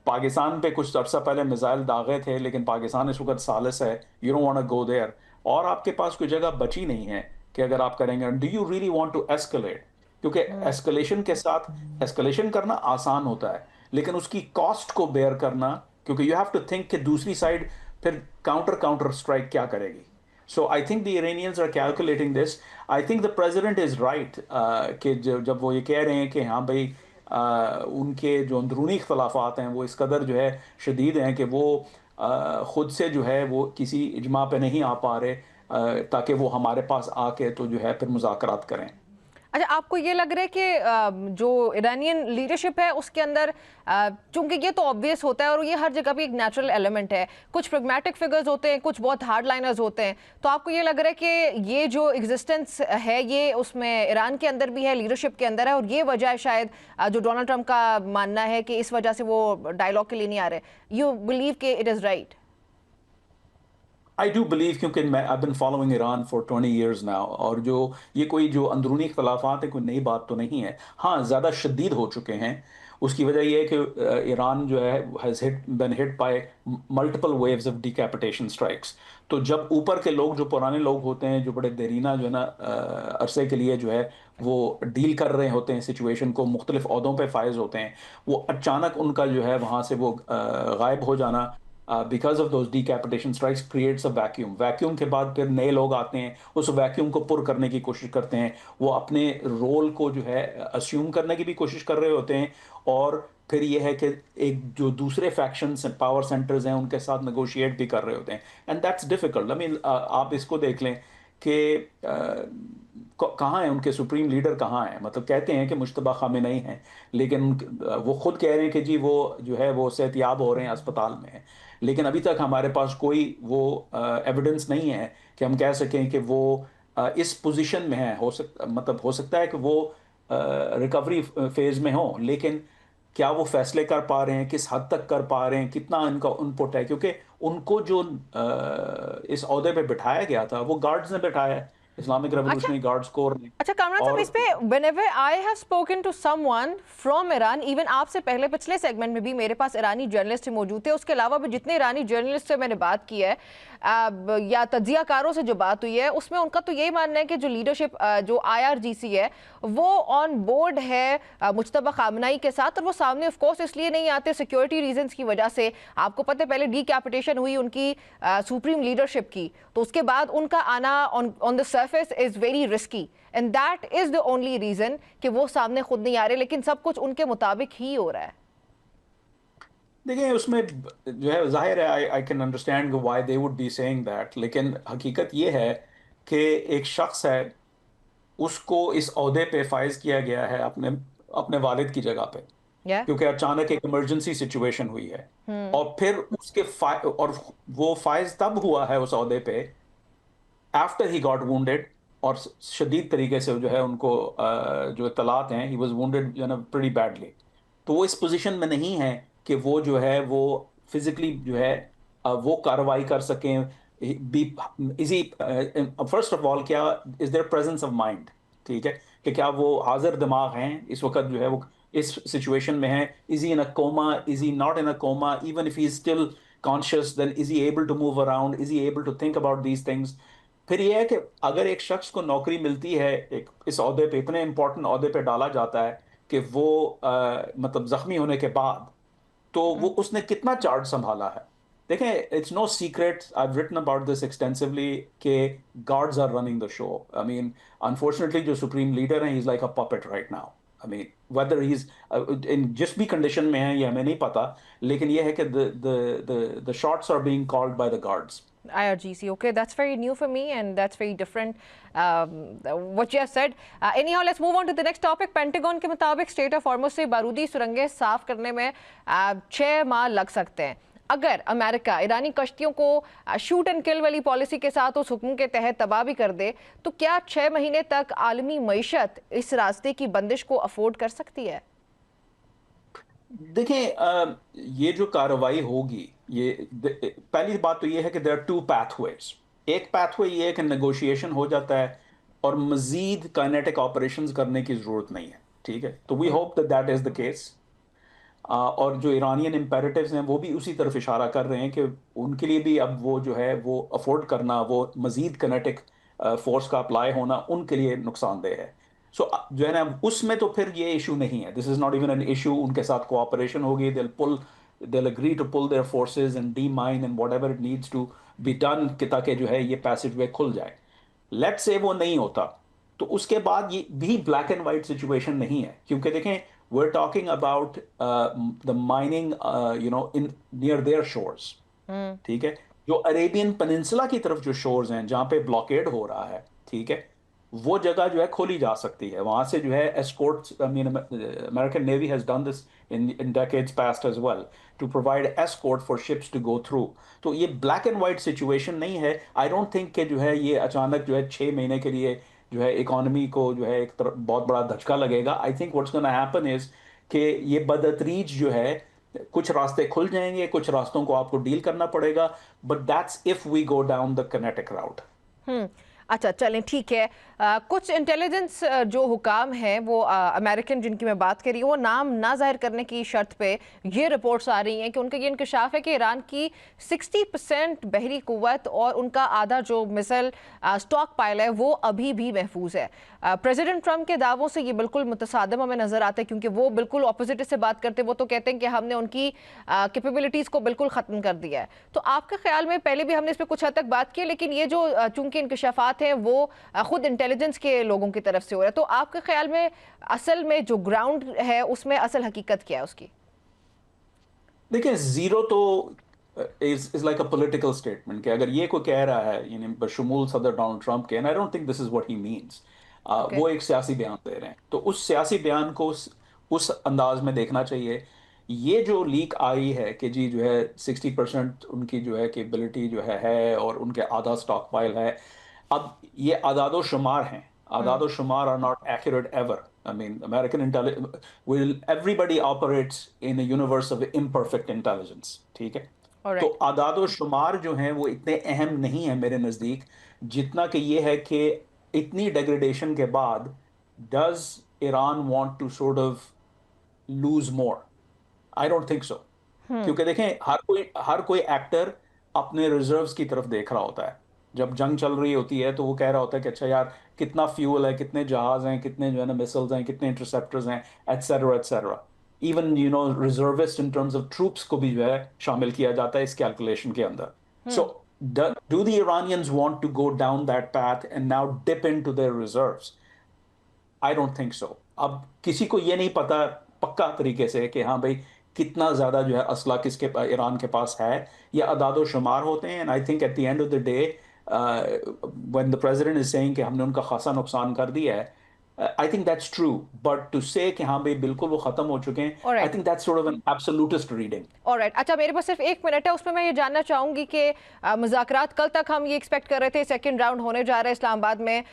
S3: पाकिस्तान पे कुछ अरसा पहले मिसाइल दागे थे, लेकिन पाकिस्तान इस वक्त सालिस है, you don't want to go there, और आपके पास कोई जगह बची नहीं है कि अगर आप करेंगे। Do you really want to escalate? क्योंकि एस्केलेशन के साथ, एस्केलेशन करना आसान होता है, लेकिन उसकी कॉस्ट को बेयर करना, क्योंकि यू हैव टू थिंक कि दूसरी साइड फिर काउंटर काउंटर स्ट्राइक क्या करेगी। So I think the Iranians are calculating this. I think the president is right कि जब वो ये कह रहे हैं कि हाँ भाई उनके जो अंदरूनी इख्तलाफात हैं वो इस कदर जो है शदीद हैं कि वो ख़ुद से जो है वो किसी इजमा पे नहीं आ पा रहे, ताकि वो हमारे पास आके तो जो है फिर मुज़ाकरात करें।
S1: अच्छा, आपको ये लग रहा है कि जो ईरानियन लीडरशिप है उसके अंदर, चूंकि ये तो ऑब्वियस होता है और ये हर जगह भी एक नेचुरल एलिमेंट है, कुछ प्रेगमेटिक फिगर्स होते हैं, कुछ बहुत हार्ड लाइनर्स होते हैं, तो आपको ये लग रहा है कि ये जो एग्जिस्टेंस है ये उसमें ईरान के अंदर भी है, लीडरशिप के अंदर है, और ये वजह है शायद जो डोनाल्ड ट्रंप का मानना है कि इस वजह से वो डायलॉग के लिए नहीं आ रहे? यू बिलीव कि it is right?
S3: I do believe, क्योंकि मैं I been following Iran for 20 years now, और जो ये कोई जो अंदरूनी इख्तलाफात है कोई नई बात तो नहीं है। हाँ, ज़्यादा शदीद हो चुके हैं। उसकी वजह यह है कि ईरान जो है has been hit by multiple waves of decapitation strikes. तो जब ऊपर के लोग, जो पुराने लोग होते हैं, जो बड़े देरीना जो है ना अरसे के लिए जो है वो डील कर रहे होते हैं सिचुएशन को, मुख्तलिफ ओहदों पे फायज होते हैं, वो अचानक उनका जो है वहाँ से वो गायब हो जाना because of those decapitation strikes creates a vacuum. Vacuum के बाद फिर नए लोग आते हैं, उस वैक्यूम को पुर करने की कोशिश करते हैं, वो अपने रोल को जो है अस्यूम करने की भी कोशिश कर रहे होते हैं, और फिर ये है कि एक जो दूसरे फैक्शंस पावर सेंटर्स हैं उनके साथ नेगोशिएट भी कर रहे होते हैं, and that's difficult. I mean आप इसको देख लें कि कहाँ हैं उनके सुप्रीम लीडर, कहाँ हैं? मतलब कहते हैं कि मुश्तबा खामेनेई हैं, लेकिन वो खुद कह रहे हैं कि जी वो जो है वो सेहतयाब हो रहे हैं, अस्पताल में है, लेकिन अभी तक हमारे पास कोई वो एविडेंस नहीं है कि हम कह सकें कि वो इस पोजीशन में है। मतलब हो सकता है कि वो रिकवरी फेज में हो, लेकिन क्या वो फैसले कर पा रहे हैं, किस हद तक कर पा रहे हैं, कितना इनका इनपुट है? क्योंकि उनको जो इस ओहदे पे बिठाया गया था वो गार्ड्स ने बिठाया है, इस्लामिक रेवोल्यूशनरी गार्ड्स कोर ने।
S1: अच्छा कामरान साहब,
S3: और
S1: इस पे whenever I have spoken to someone from Iran, even आपसे पहले पिछले सेगमेंट में भी मेरे पास ईरानी जर्नलिस्ट मौजूद थे, उसके अलावा भी जितने ईरानी जर्नलिस्ट से मैंने बात की है या तज्जियाकारों से जो बात हुई है, उसमें उनका तो यही मानना है कि जो लीडरशिप जो IRGC है वो ऑन बोर्ड है मुज्तबा खामनाई के साथ, और वो सामने ऑफ कोर्स इसलिए नहीं आते सिक्योरिटी रीजंस की वजह से। आपको पता है पहले डीकैपिटेशन हुई उनकी सुप्रीम लीडरशिप की, तो उसके बाद उनका आना on the surface is very risky, and that is the only reason कि वो सामने खुद नहीं आ रहे, लेकिन सब कुछ उनके मुताबिक ही हो रहा है।
S3: देखिए उसमें जो है जाहिर है I can understand why they would be saying that, लेकिन हकीकत ये है कि एक शख्स है, उसको इस ओहदे पे फाइज किया गया है अपने अपने वालिद की जगह पे,
S1: या
S3: क्योंकि अचानक एक इमरजेंसी सिचुएशन हुई है। और फिर उसके और वो फाइज तब हुआ है उस ओहदे पे आफ्टर ही गॉट वुंडेड, और शदीद तरीके से जो है उनको जो इत्तलात हैं, he was wounded you know pretty badly. तो वो इस पोजीशन में नहीं है कि वो जो है वो फिजिकली जो है वो कार्रवाई कर सकें। Be easy first of all, क्या is their presence of mind, ठीक है, कि क्या वो हाजिर दिमाग हैं इस वक्त जो है वो इस सिचुएशन में है। Is he in a coma, is he not in a coma, even if he is still conscious, then is he able to move around, is he able to think about these things. फिर यह है कि अगर एक शख्स को नौकरी मिलती है, एक इस ओहदे पे, इतने इंपॉर्टेंट ओहदे पे डाला जाता है कि वो मतलब जख्मी होने के बाद, तो वो उसने कितना चार्ज संभाला है। देखें, it's no secret, I have written about this extensively, कि guards are running the show. I mean unfortunately जो सुप्रीम लीडर हैं, he is like a puppet right now. I mean whether he is in जिस भी कंडीशन में है ये हमें नहीं पता, लेकिन ये है कि the shots are being called by the guards.
S1: IRGC. Okay, that's very new for me, and that's very different. What you have said. Anyhow, let's move on to the next topic. Pentagon के मुताबिक स्टेट ऑफ हॉर्मुज़ से बारूदी सुरंगें साफ करने में 6 माह लग सकते हैं। अगर अमेरिका ईरानी कश्तियों को शूट एंड किल वाली पॉलिसी के साथ उस हुक्म के तहत तबाह भी कर दे, तो क्या 6 महीने तक आलमी मईशत इस रास्ते की बंदिश को अफोर्ड कर सकती है?
S3: देखें, ये जो कार्रवाई होगी, ये पहली बात तो ये है कि देयर आर टू पाथवेज। एक पाथवे ये है कि नेगोशिएशन हो जाता है और मजीद काइनेटिक ऑपरेशंस करने की जरूरत नहीं है, ठीक है। तो we hope that that is the case. और जो ईरानियन इम्पेरेटिव्स हैं वो भी उसी तरफ इशारा कर रहे हैं कि उनके लिए भी अब वो जो है वो अफोर्ड करना, वो मजीद कनेटिक फोर्स का अप्लाई होना उनके लिए नुकसानदेह है। सो जो है ना, उसमें तो फिर ये इशू नहीं है, this is not even an issue. उनके साथ कोऑपरेशन होगी, they'll agree to pull their forces and demine and whatever it needs to be done कि ताकि जो है ये पैसेज वे खुल जाए। लेट्स से वो नहीं होता, तो उसके बाद ये भी ब्लैक एंड वाइट सिचुएशन नहीं है, क्योंकि देखें we're talking about the mining you know in near their shores, ठीक है। जो अरेबियन पेनिनसुला की तरफ जो शोर्स हैं जहां पे ब्लॉकेड हो रहा है, ठीक है, वो जगह जो है खोली जा सकती है। वहां से जो है escorts, I mean American navy has done this in decades past as well, to provide escort for ships to go through. तो ये ब्लैक एंड वाइट सिचुएशन नहीं है। आई डोंट थिंक कि जो है ये अचानक जो है 6 महीने के लिए जो है इकोनॉमी को जो है एक बहुत बड़ा धचका लगेगा। I think what's gonna happen is कि ये बदतरीज जो है, कुछ रास्ते खुल जाएंगे, कुछ रास्तों को आपको डील करना पड़ेगा, but that's if we go down the kinetic route.
S1: अच्छा चलें, ठीक है। कुछ इंटेलिजेंस जो हुकाम हैं वो अमेरिकन जिनकी मैं बात कर रही हूँ, वो नाम ना जाहिर करने की शर्त पे ये रिपोर्ट्स आ रही हैं कि उनका ये इंकशाफ है कि ईरान की 60% बहरी कुव्वत और उनका आधा जो मिसाइल स्टॉक पाइल है वो अभी भी महफूज है। प्रेसिडेंट ट्रंप के दावों से ये बिल्कुल मुतसादम हमें नज़र आता है, क्योंकि वो बिल्कुल ऑपोजिट से बात करते हैं। वो तो कहते हैं कि हमने उनकी कैपेबिलिटीज़ को बिल्कुल ख़त्म कर दिया है। तो आपके ख्याल में, पहले भी हमने इस पर कुछ हद तक बात की, लेकिन ये जो चूंकि इंकशाफात हैं वो खुद इंटेलिजेंस के लोगों की तरफ से हो रहा है, तो आपके ख्याल में असल में जो ग्राउंड है उसमें असल हकीकत क्या है उसकी?
S3: देखिए, जीरो तो is like a political statement कि अगर ये कोई कह रहा है यानी बशमूल सदर डोनाल्ड ट्रंप के, and I don't think this is what he means, वो एक सियासी बयान दे रहे हैं, तो उस सियासी बयान को उस अंदाज में देखना चाहिए। ये जो लीक आई है कि जी जो है 60% उनकी जो है कैपेबिलिटी जो है और उनके आधा स्टॉक पाइल है, अब ये आदादो शुमार हैं, आदादो शुमार are not accurate ever. I mean, American intelligence everybody operates in a universe of imperfect intelligence, ठीक है। तो आदादो शुमार जो हैं वो इतने अहम नहीं है मेरे नज़दीक, जितना कि ये है कि इतनी डेग्रेडेशन के बाद does Iran want to sort of lose more? I don't think so. क्योंकि देखें, हर कोई एक्टर अपने रिजर्व्स की तरफ देख रहा होता है। जब जंग चल रही होती है तो वो कह रहा होता है कि अच्छा यार, कितना फ्यूल है, कितने जहाज हैं, कितने जो है ना मिसाइल्स हैं, कितने इंटरसेप्टर्स हैं, etcetera etcetera. Even reservist in terms of troops को भी जो है शामिल किया जाता है इस कैलकुलेशन के अंदर। So do the Iranians want to go down that path and now dip into their reserves? I don't think so. अब किसी को ये नहीं पता पक्का तरीके से कि हाँ भाई, कितना ज्यादा जो है असला ईरान के पास है। ये अदादो शुमार होते हैं, and I think at the end of the day when the president is saying कि हमने उनका खासा नुकसान कर दिया है, I think that's true. But to say कि हाँ भाई बिल्कुल वो खत्म हो चुके हैं, I think that's sort of an absolutist reading.
S1: Alright, अच्छा मेरे पास सिर्फ 1 मिनट है, उसमें मैं ये जानना चाहूंगी कि मुज़ाकरात कल तक हम ये एक्सपेक्ट कर रहे थे सेकंड राउंड होने जा रहा है इस्लामाबाद में।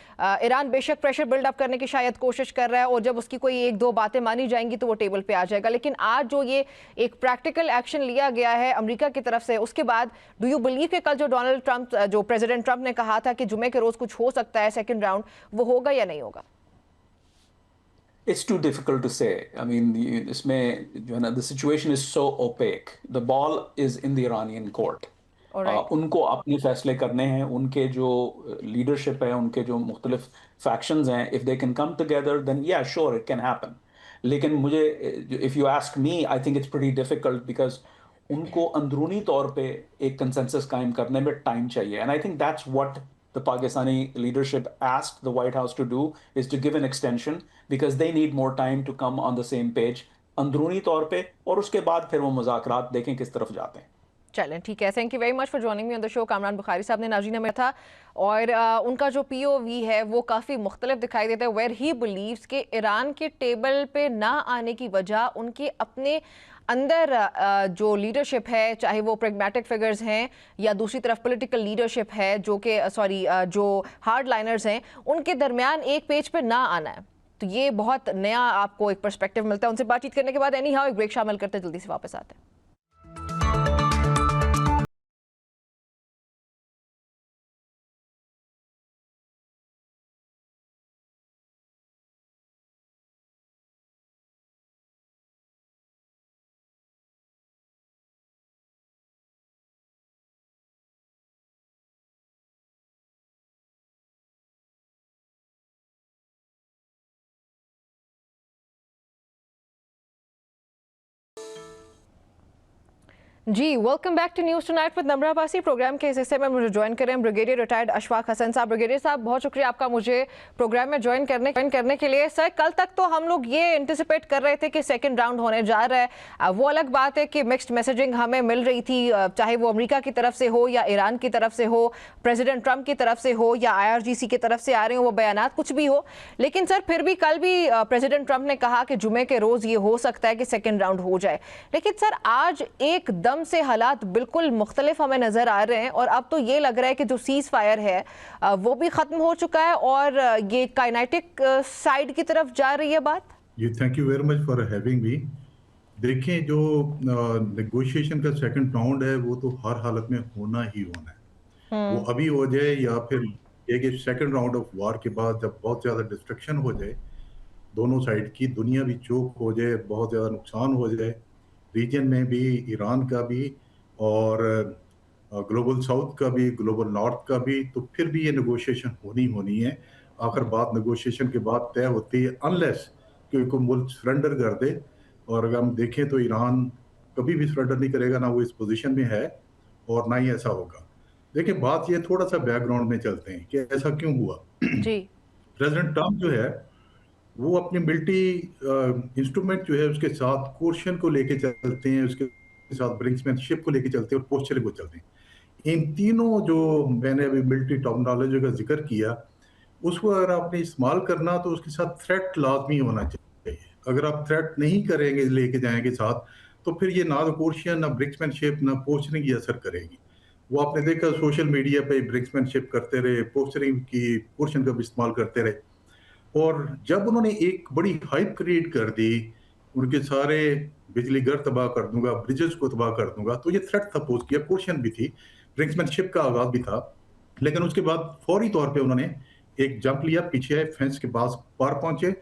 S1: ईरान बेशक प्रेशर बिल्डअप करने की शायद कोशिश कर रहा है, और जब उसकी कोई 1-2 बातें मानी जाएंगी तो वो टेबल पे आ जाएगा। लेकिन आज जो ये एक प्रैक्टिकल एक्शन लिया गया है अमेरिका की तरफ से, उसके बाद डू यू बिलीव कि कल जो डोनाल्ड ट्रंप, जो प्रेसिडेंट ट्रंप ने कहा था कि जुमे के रोज कुछ हो सकता है सेकंड राउंड, वो होगा या नहीं होगा?
S3: It's too difficult to say. I mean, इसमें जो है ना, the situation is so opaque. The ball is in the Iranian court.
S1: Alright,
S3: उनको अपने फैसले करने हैं। उनके जो लीडरशिप है, उनके जो मुख्तलिफ फैक्शंस हैं, if they can come together, then yeah, sure, it can happen. लेकिन मुझे, if you ask me, I think it's pretty difficult because उनको अंदरूनी तौर पे एक कंसेंसस कायम करने में टाइम चाहिए। And I think that's what the Pakistani leadership asked the White House to do, is to give an extension because they need more time to come on the same page अंदरूनी तौर पे, और उसके बाद फिर वो मुज़ाकरात देखें किस तरफ जाते हैं।
S1: चलें ठीक है। Thank you very much for joining me on the show. Kamran Bukhari साहब ने नाजीना में था, और उनका जो POV है वो काफ़ी मुख्तलिफ दिखाई देता है, वेयर ही बिलीव्स कि ईरान के टेबल पे ना आने की वजह उनके अपने अंदर जो लीडरशिप है, चाहे वो प्रेगमेटिक फिगर्स हैं या दूसरी तरफ पॉलिटिकल लीडरशिप है जो कि जो हार्ड लाइनर्स हैं, उनके दरमियान एक पेज पे ना आना है। तो ये बहुत नया आपको एक पर्सपेक्टिव मिलता है उनसे बातचीत करने के बाद। एनी हाउ, एक ब्रेक शामिल करते जल्दी से वापस आते हैं। जी, welcome back to news tonight with Namra Abbasi. Program के इस हिस्से में मुझे ज्वाइन करें ब्रिगेडियर रिटायर्ड अशफाक हसन साहब। ब्रिगेडियर साहब, बहुत शुक्रिया आपका मुझे प्रोग्राम में ज्वाइन करने के लिए। सर, कल तक तो हम लोग ये एंटिसिपेट कर रहे थे कि सेकंड राउंड होने जा रहा है। वो अलग बात है कि मिक्स्ड मैसेजिंग हमें मिल रही थी, चाहे वो अमेरिका की तरफ से हो या ईरान की तरफ से हो, प्रेसिडेंट ट्रंप की तरफ से हो या IRGC की तरफ से आ रहे हो वो बयानात, कुछ भी हो। लेकिन सर, फिर भी कल भी प्रेसिडेंट ट्रंप ने कहा कि जुमे के रोज़ ये हो सकता है कि सेकेंड राउंड हो जाए। लेकिन सर, आज एकदम से हालात बिल्कुल मुख्तलिफ हमें नजर आ रहे हैं, और अब तो ये लग रहा है कि जो सीज फायर है वो भी खत्म हो चुका है और ये काइनेटिक साइड की तरफ जा रही है बात।
S4: जी, thank you very much for having me. देखें, जो नेगोशिएशन का सेकंड राउंड है वो तो हर हालत में होना ही होना है। वो अभी हो जाए या फिर एक सेकंड राउंड ऑफ वार के बाद जब बहुत ज़्यादा डिस्ट्रक्शन हो जाए, दोनों साइड की दुनिया भी चोक हो जाए, बहुत ज़्यादा नुकसान हो जाए, रीजन में भी, ईरान का भी और ग्लोबल साउथ का भी, ग्लोबल नॉर्थ का भी, तो फिर भी ये नेगोशिएशन होनी है। आखिर बात नेगोशिएशन के बाद तय होती है, अनलेस कि कोई मुल्क सरेंडर कर दे। और अगर हम देखें तो ईरान कभी भी सरेंडर नहीं करेगा, ना वो इस पोजीशन में है और ना ही ऐसा होगा। देखिए, बात ये थोड़ा सा बैकग्राउंड में चलते हैं कि ऐसा क्यों हुआ।
S1: जी,
S4: प्रेसिडेंट ट्रम्प जो है वो अपने मिलिट्री इंस्ट्रूमेंट जो है उसके साथ कोर्शन को लेके चलते हैं, उसके साथ ब्रिंक्समैनशिप को लेके चलते हैं और पोस्चरिंग को चलते हैं। इन तीनों जो मैंने अभी मिलिट्री टर्मिनोलॉजी का जिक्र किया, उसको अगर आपने इस्तेमाल करना तो उसके साथ थ्रेट लाजमी होना चाहिए। अगर आप थ्रेट नहीं करेंगे, लेके जाएंगे साथ, तो फिर ये ना कोर्शन, ना ब्रिंक्समैनशिप, ना पोस्चरिंग ये असर करेगी। वो आपने देखा सोशल मीडिया पे ब्रिंक्समैनशिप करते रहे, पोस्चरिंग की पोर्शन का भी इस्तेमाल करते रहे, और जब उन्होंने एक बड़ी हाइप क्रिएट कर दी, उनके सारे बिजली घर तबाह कर दूंगा, ब्रिजेस को तबाह कर दूंगा, तो ये थ्रेट था, पोस्ट किया, क्वेश्चन भी थी, ब्रिंक्समैनशिप का आगाज भी था। लेकिन उसके बाद फौरी तौर पे उन्होंने एक जंप लिया, पीछे फेंस के पास पार पहुंचे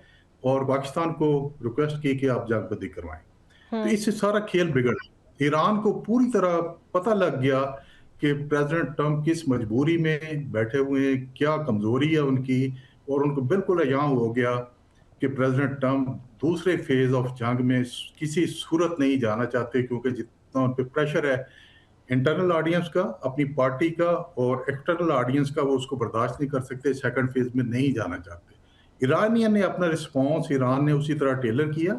S4: और पाकिस्तान को रिक्वेस्ट की कि आप जंगबंदी करवाएं। तो इससे सारा खेल बिगड़ गया। ईरान को पूरी तरह पता लग गया कि प्रेसिडेंट ट्रंप किस मजबूरी में बैठे हुए हैं, क्या कमजोरी है उनकी, और उनको बिल्कुल यहाँ हो गया कि प्रेसिडेंट ट्रंप दूसरे फेज ऑफ जंग में किसी सूरत नहीं जाना चाहते, क्योंकि जितना उन पर प्रेशर है इंटरनल ऑडियंस का, अपनी पार्टी का, और एक्सटर्नल ऑडियंस का, वो उसको बर्दाश्त नहीं कर सकते, सेकंड फेज में नहीं जाना चाहते। ईरानियन ने अपना रिस्पॉन्स ईरान ने उसी तरह टेलर किया।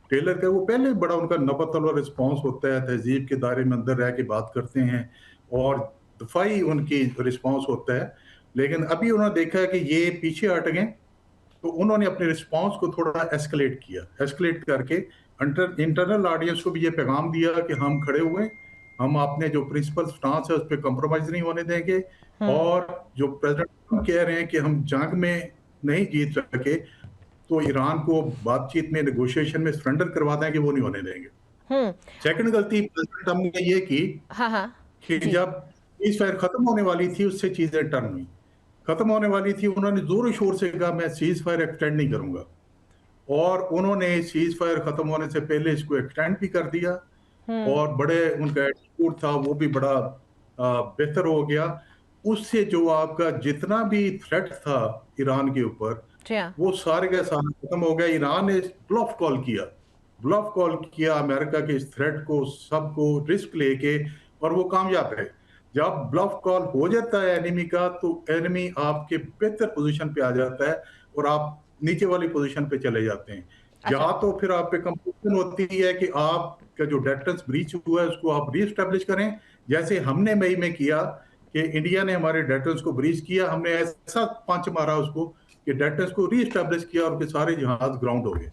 S4: टेलर का वो पहले बड़ा उनका नपतल रिस्पॉन्स होता है, तहजीब के दायरे में अंदर रह के बात करते हैं और दफाई उनकी रिस्पॉन्स होता है। लेकिन अभी उन्होंने देखा है कि ये पीछे हट गए, तो उन्होंने अपने रिस्पॉन्स को थोड़ा एस्केलेट किया। एस्केलेट करके इंटरनल ऑडियंस को भी ये पैगाम दिया कि हम खड़े हुए, हम अपने जो प्रिंसिपल स्टांस है उस पर कॉम्प्रोमाइज नहीं होने देंगे, और जो प्रेसिडेंट कह रहे हैं कि हम जंग में नहीं जीत सके तो ईरान को बातचीत में, नेगोशिएशन में सरेंडर करवा देंगे, वो नहीं होने देंगे। सेकंड गलती प्रेसिडेंट ट्रंप ने ये की कि जब सीज फायर खत्म होने वाली थी, उससे चीजें टर्न हुई। खत्म होने वाली थी, उन्होंने जोर शोर से कहा मैं सीज फायर एक्सटेंड नहीं करूंगा, और उन्होंने सीज फायर खत्म होने से पहले इसको एक्सटेंड भी कर दिया, और बड़े उनका एटीट्यूड था वो भी बड़ा बेहतर हो गया। उससे जो आपका जितना भी थ्रेट था ईरान के ऊपर, वो सारे का सारा खत्म हो गया। ईरान ने ब्लफ कॉल किया, ब्लफ कॉल किया अमेरिका के इस थ्रेट को, सबको रिस्क लेके, और वो कामयाब है। जब ब्लफ कॉल हो जाता है एनिमी का, तो एनिमी आपके बेहतर पोजीशन पे आ जाता है और आप नीचे वाली पोजीशन पे चले जाते हैं। या तो फिर आप पे कंपटीशन होती है कि आपका जो डेटरेंस ब्रीच हुआ है उसको आप रीएस्टेब्लिश करें, जैसे हमने मई में किया कि इंडिया ने हमारे डेटरेंस को ब्रीच किया, हमने ऐसा पंच मारा उसको कि डेटरेंस को रीएस्टेब्लिश किया और के सारे जहाज ग्राउंड हो गए।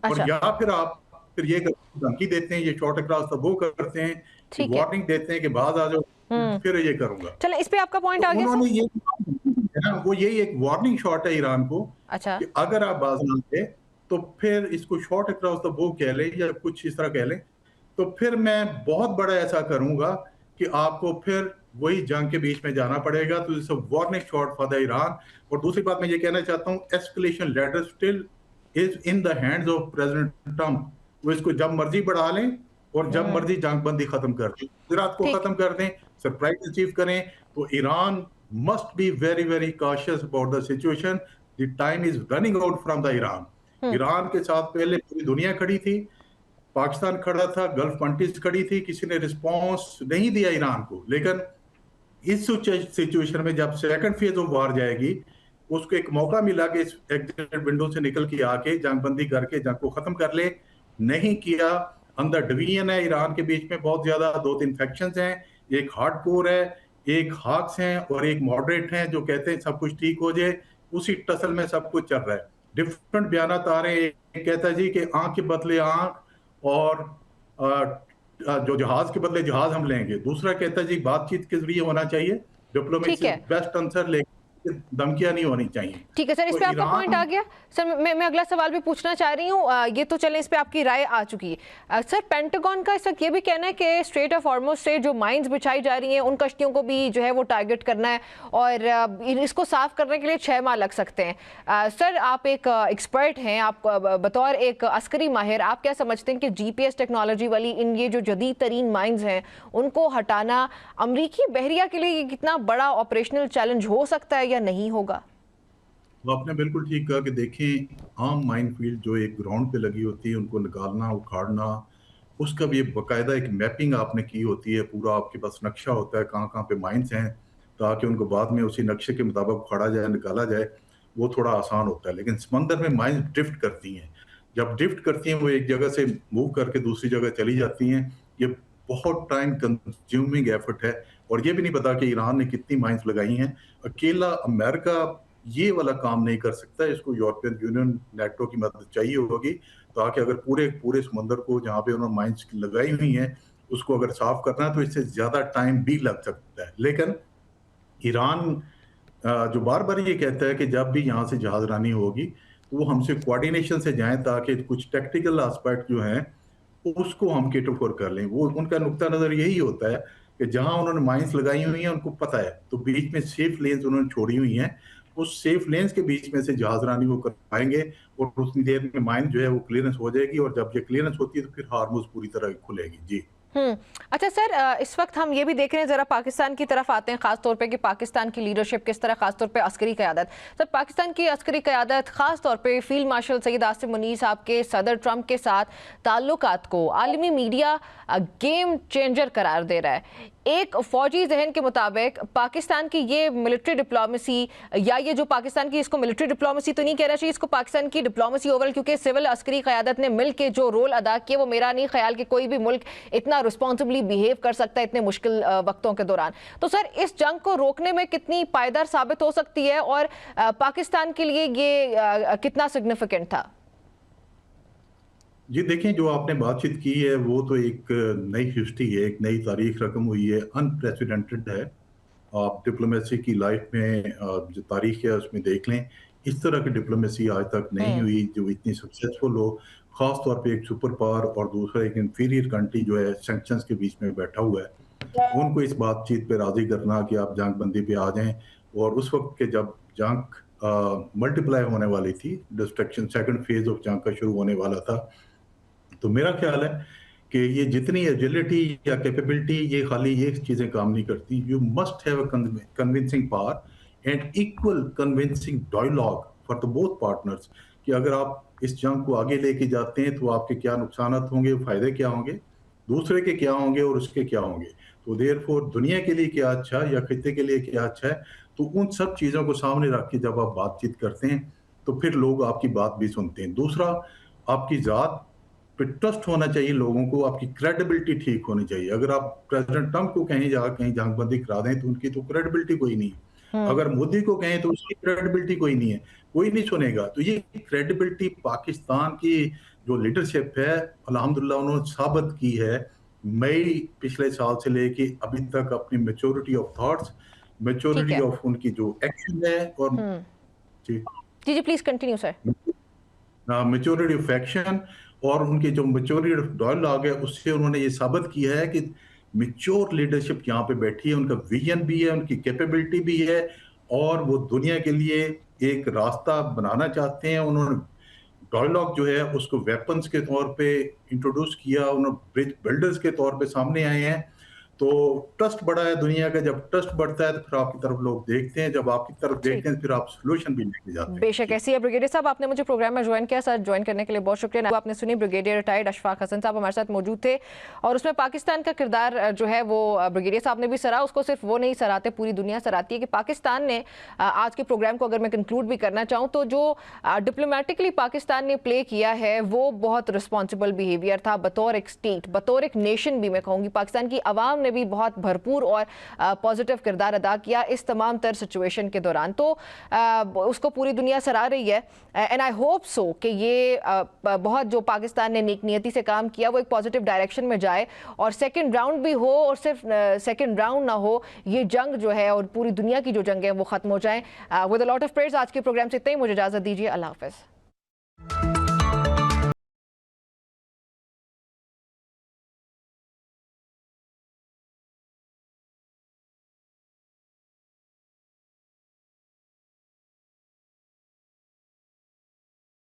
S4: और या फिर आप फिर ये धमकी देते हैं, ये शॉर्ट अक्रॉस द बो करते हैं, वार्निंग देते हैं कि बाहर आ जाओ, फिर ये करूंगा।
S1: चलो इस पे आपका पॉइंट आ गया।
S4: उन्होंने ये ना, वो यही एक वार्निंग शॉट है ईरान को, कि अगर आप बाज ना आए तो फिर इसको शॉर्ट अक्रॉस द बो कह लें या कुछ इस तरह कह लें, तो फिर मैं बहुत बड़ा ऐसा करूंगा कि आपको फिर वही जंग के बीच में जाना पड़ेगा। तो it's a warning shot for the Iran. और दूसरी बात मैं ये कहना चाहता हूँ, escalation ladder still is in the hands of president Trump. वो इसको जब मर्जी बढ़ा लें और जब मर्जी जंगबंदी खत्म कर दें, गुजरात को खत्म कर दें, सरप्राइज अचीव करें। तो Iran must be very very cautious about the situation. The time is running out from the Iran. Iran के साथ पहले पूरी दुनिया खड़ी थी, पाकिस्तान खड़ा था, गल्फ कंट्रीज खड़ी थी, किसी ने रिस्पॉन्स नहीं दिया ईरान को। लेकिन इस सिचुएशन में जब सेकंड फेज ऑफ वार जाएगी, उसको एक मौका मिला कि इस एग्जिट विंडो से निकल के आके जंगबंदी करके जंग को खत्म कर ले। नहीं किया। अंदर डिवीजन है ईरान के बीच में बहुत ज्यादा, 2-3 फैक्शंस हैं, एक हार्डकोर है, एक हाक्स हैं और एक मॉडरेट हैं जो कहते हैं सब कुछ ठीक हो जाए। उसी टसल में सब कुछ चल रहा है। डिफरेंट बयान आ रहे हैं। एक कहता है जी कि आंख के बदले आंख और जो जहाज के बदले जहाज हम लेंगे। दूसरा कहता है जी बातचीत के जरिए होना चाहिए, डिप्लोमेसी बेस्ट आंसर, लेकिन धमकियां नहीं होनी चाहिए।
S1: ठीक है सर, इस पे आपका पॉइंट आ गया। सर मैं अगला सवाल भी पूछना चाह रही हूँ, ये तो चलें, इस पे आपकी राय आ चुकी है। सर पेंटागन का इस वक्त ये भी कहना है कि स्ट्रेट ऑफ हॉर्मुज से जो माइंस बिछाई जा रही हैं उन कश्तियों को भी जो है वो टारगेट करना है, और इसको साफ करने के लिए 6 माह लग सकते हैं। सर आप एक एक्सपर्ट हैं, आप बतौर एक अस्करी माहिर आप क्या समझते हैं कि GPS टेक्नोलॉजी वाली इन ये जो जदीद तरीन माइंस हैं उनको हटाना अमरीकी बहरिया के लिए कितना बड़ा ऑपरेशनल चैलेंज हो सकता है या नहीं होगा?
S4: आपने बिल्कुल ठीक कहा कि देखें, आम माइन फील्ड जो एक ग्राउंड पे लगी होती है उनको निकालना, उखाड़ना, उसका भी बाकायदा एक मैपिंग आपने की होती है। पूरा आपके पास नक्शा होता है कहाँ कहाँ पे माइंस हैं, ताकि उनको बाद में उसी नक्शे के मुताबिक उखाड़ा जाए, निकाला जाए। वो थोड़ा आसान होता है। लेकिन समंदर में माइंस ड्रिफ्ट करती हैं। जब ड्रिफ्ट करती हैं वो एक जगह से मूव करके दूसरी जगह चली जाती हैं। ये बहुत टाइम कंज्यूमिंग एफर्ट है, और ये भी नहीं पता कि ईरान ने कितनी माइंस लगाई हैं। अकेला अमेरिका ये वाला काम नहीं कर सकता, इसको यूरोपियन यूनियन, नेटो की मदद चाहिए होगी, ताकि अगर पूरे समंदर को जहाँ पे उन्होंने माइंस लगाई हुई हैं उसको अगर साफ करना है तो इससे ज्यादा टाइम भी लग सकता है। लेकिन ईरान जो बार बार ये कहता है कि जब भी यहाँ से जहाजरानी होगी तो वो हमसे कोऑर्डिनेशन से जाएं, ताकि कुछ टेक्निकल एस्पेक्ट जो हैं उसको हम केटर फॉर कर लें। वो उनका नुक्ता नजर यही होता है कि जहां उन्होंने माइंस लगाई हुई हैं उनको पता है, तो बीच में सेफ लेन्स उन्होंने छोड़ी हुई हैं, उस सेफ लेन्स के बीच में से जहाजरानी वो करवाएंगे और उतनी देर में माइन जो है वो क्लियरेंस हो जाएगी, और जब ये क्लियरेंस होती है तो फिर हार्मुज पूरी तरह खुलेगी। जी
S1: अच्छा सर, इस वक्त हम ये भी देख रहे हैं, ज़रा पाकिस्तान की तरफ आते हैं ख़ास तौर पे कि पाकिस्तान की लीडरशिप किस तरह, ख़ास तौर पे अस्करी क़यादत। सर, पाकिस्तान की अस्करी क़यादत ख़ास तौर पे फील्ड मार्शल सैयद आसिम मुनीर साहब के सदर ट्रंप के साथ ताल्लुकात को आलमी मीडिया गेम चेंजर करार दे रहा है। एक फ़ौजी जहन के मुताबिक पाकिस्तान की ये मिलिट्री डिप्लोमेसी, या ये जो पाकिस्तान की, इसको मिलिट्री डिप्लोमेसी तो नहीं कहना चाहिए, इसको पाकिस्तान की डिप्लोमेसी ओवरऑल, क्योंकि सिविल अस्करी क़यादत ने मिल के जो रोल अदा किया वो मेरा नहीं ख्याल कि कोई भी मुल्क इतना रिस्पॉन्सिबली बिहेव कर सकता है इतने मुश्किल वक्तों के दौरान। तो सर, इस जंग को रोकने में कितनी पायदार साबित हो सकती है और पाकिस्तान के लिए ये कितना सिग्निफिकेंट था?
S4: जी देखें, जो आपने बातचीत की है वो तो एक नई हिस्ट्री है, एक नई तारीख रकम हुई है, अनप्रेसिडेंटेड है। आप डिप्लोमेसी की लाइफ में जो तारीख है उसमें देख लें, इस तरह की डिप्लोमेसी आज तक नहीं हुई जो इतनी सक्सेसफुल हो। खास तौर पे एक सुपर पावर और दूसरा एक इंफीरियर कंट्री जो है सैंक्शंस के बीच में बैठा हुआ है, उनको इस बातचीत पे राजी करना कि आप जंग बंदी पे आ जाएं। और उस वक्त के जब जंग मल्टीप्लाई होने वाली थी, डिस्ट्रक्शन सेकंड फेज ऑफ जंग का शुरू होने वाला था, तो मेरा ख्याल है कि ये जितनी एजिलिटी या कैपेबिलिटी, ये खाली ये चीज़ें काम नहीं करती। You must have a convincing power and equal convincing dialogue for the both partners, कि अगर आप इस जंग को आगे लेके जाते हैं तो आपके क्या नुकसान होंगे, फायदे क्या होंगे, दूसरे के क्या होंगे और उसके क्या होंगे। तो देयरफॉर दुनिया के लिए क्या अच्छा है या खित्ते के लिए क्या अच्छा है, तो उन सब चीज़ों को सामने रख के जब आप बातचीत करते हैं तो फिर लोग आपकी बात भी सुनते हैं। दूसरा, आपकी ज़ात पे ट्रस्ट होना चाहिए लोगों को, आपकी क्रेडिबिलिटी ठीक होनी चाहिए। अगर आप प्रेसिडेंट ट्रंप को कहीं जंगबंदी करा दें तो उनकी तो क्रेडिबिलिटी कोई नहीं है। अगर मोदी को कहें तो उसकी क्रेडिबिलिटी कोई नहीं है, कोई नहीं सुनेगा। तो ये क्रेडिबिलिटी पाकिस्तान की जो लीडरशिप है, अल्हम्दुलिल्लाह उन्होंने साबित की है मई पिछले साल से लेके अभी तक, अपनी maturity of thoughts, maturity of उनकी जो एक्शन है। और
S1: जी जी please continue sir.
S4: Maturity of action और उनके जो मैच्योरिटी ऑफ डायलॉग है, उससे उन्होंने ये साबित किया है कि मैच्योर लीडरशिप यहाँ पे बैठी है, उनका विजन भी है, उनकी कैपेबिलिटी भी है, और वो दुनिया के लिए एक रास्ता बनाना चाहते हैं। उन्होंने डायलॉग जो है उसको वेपन्स के तौर पे इंट्रोड्यूस किया, उन्होंने ब्रिज बिल्डर्स के तौर पे सामने आए हैं। तो ट्रस्ट बढ़ा है दुनिया का, जब ट्रस्ट बढ़ता है तो फिर आपकी तरफ लोग देखते हैं, जब आपकी तरफ देखते हैं फिर आप सोल्यूशन भी लेके जाते हैं।
S1: बेशक ऐसी है। ब्रिगेडियर साहब, आपने मुझे प्रोग्राम में ज्वाइन किया, सर ज्वाइन करने के लिए बहुत शुक्रिया। आपने सुनी, ब्रिगेडियर रिटायर्ड अशफाक हसन साहब हमारे साथ मौजूद थे, और उसमें पाकिस्तान का किरदार जो है वो ब्रिगेडियर साहब ने भी सराहा। उसको सिर्फ वो नहीं सराहते, पूरी दुनिया सराहती है कि पाकिस्तान ने आज के प्रोग्राम को अगर मैं कंक्लूड भी करना चाहूँ तो जो डिप्लोमेटिकली पाकिस्तान ने प्ले किया है वो बहुत रिस्पॉन्सिबल बिहेवियर था, बतौर एक स्टेट, बतौर एक नेशन भी मैं कहूँगी। पाकिस्तान की आवाम ने भी बहुत भरपूर और पॉजिटिव किरदार अदा किया इस तमाम तर सिचुएशन के दौरान, तो उसको पूरी दुनिया सराह रही है। एंड आई होप सो कि ये बहुत जो पाकिस्तान ने नेक नियति से काम किया वो एक पॉजिटिव डायरेक्शन में जाए, और सेकंड राउंड भी हो, और सिर्फ सेकंड राउंड ना हो, ये जंग जो है और पूरी दुनिया की जो जंग है वो खत्म हो जाए। With a lot of prayers आज के प्रोग्राम से इतना ही, मुझे इजाजत दीजिए, अल्लाह हाफिज़।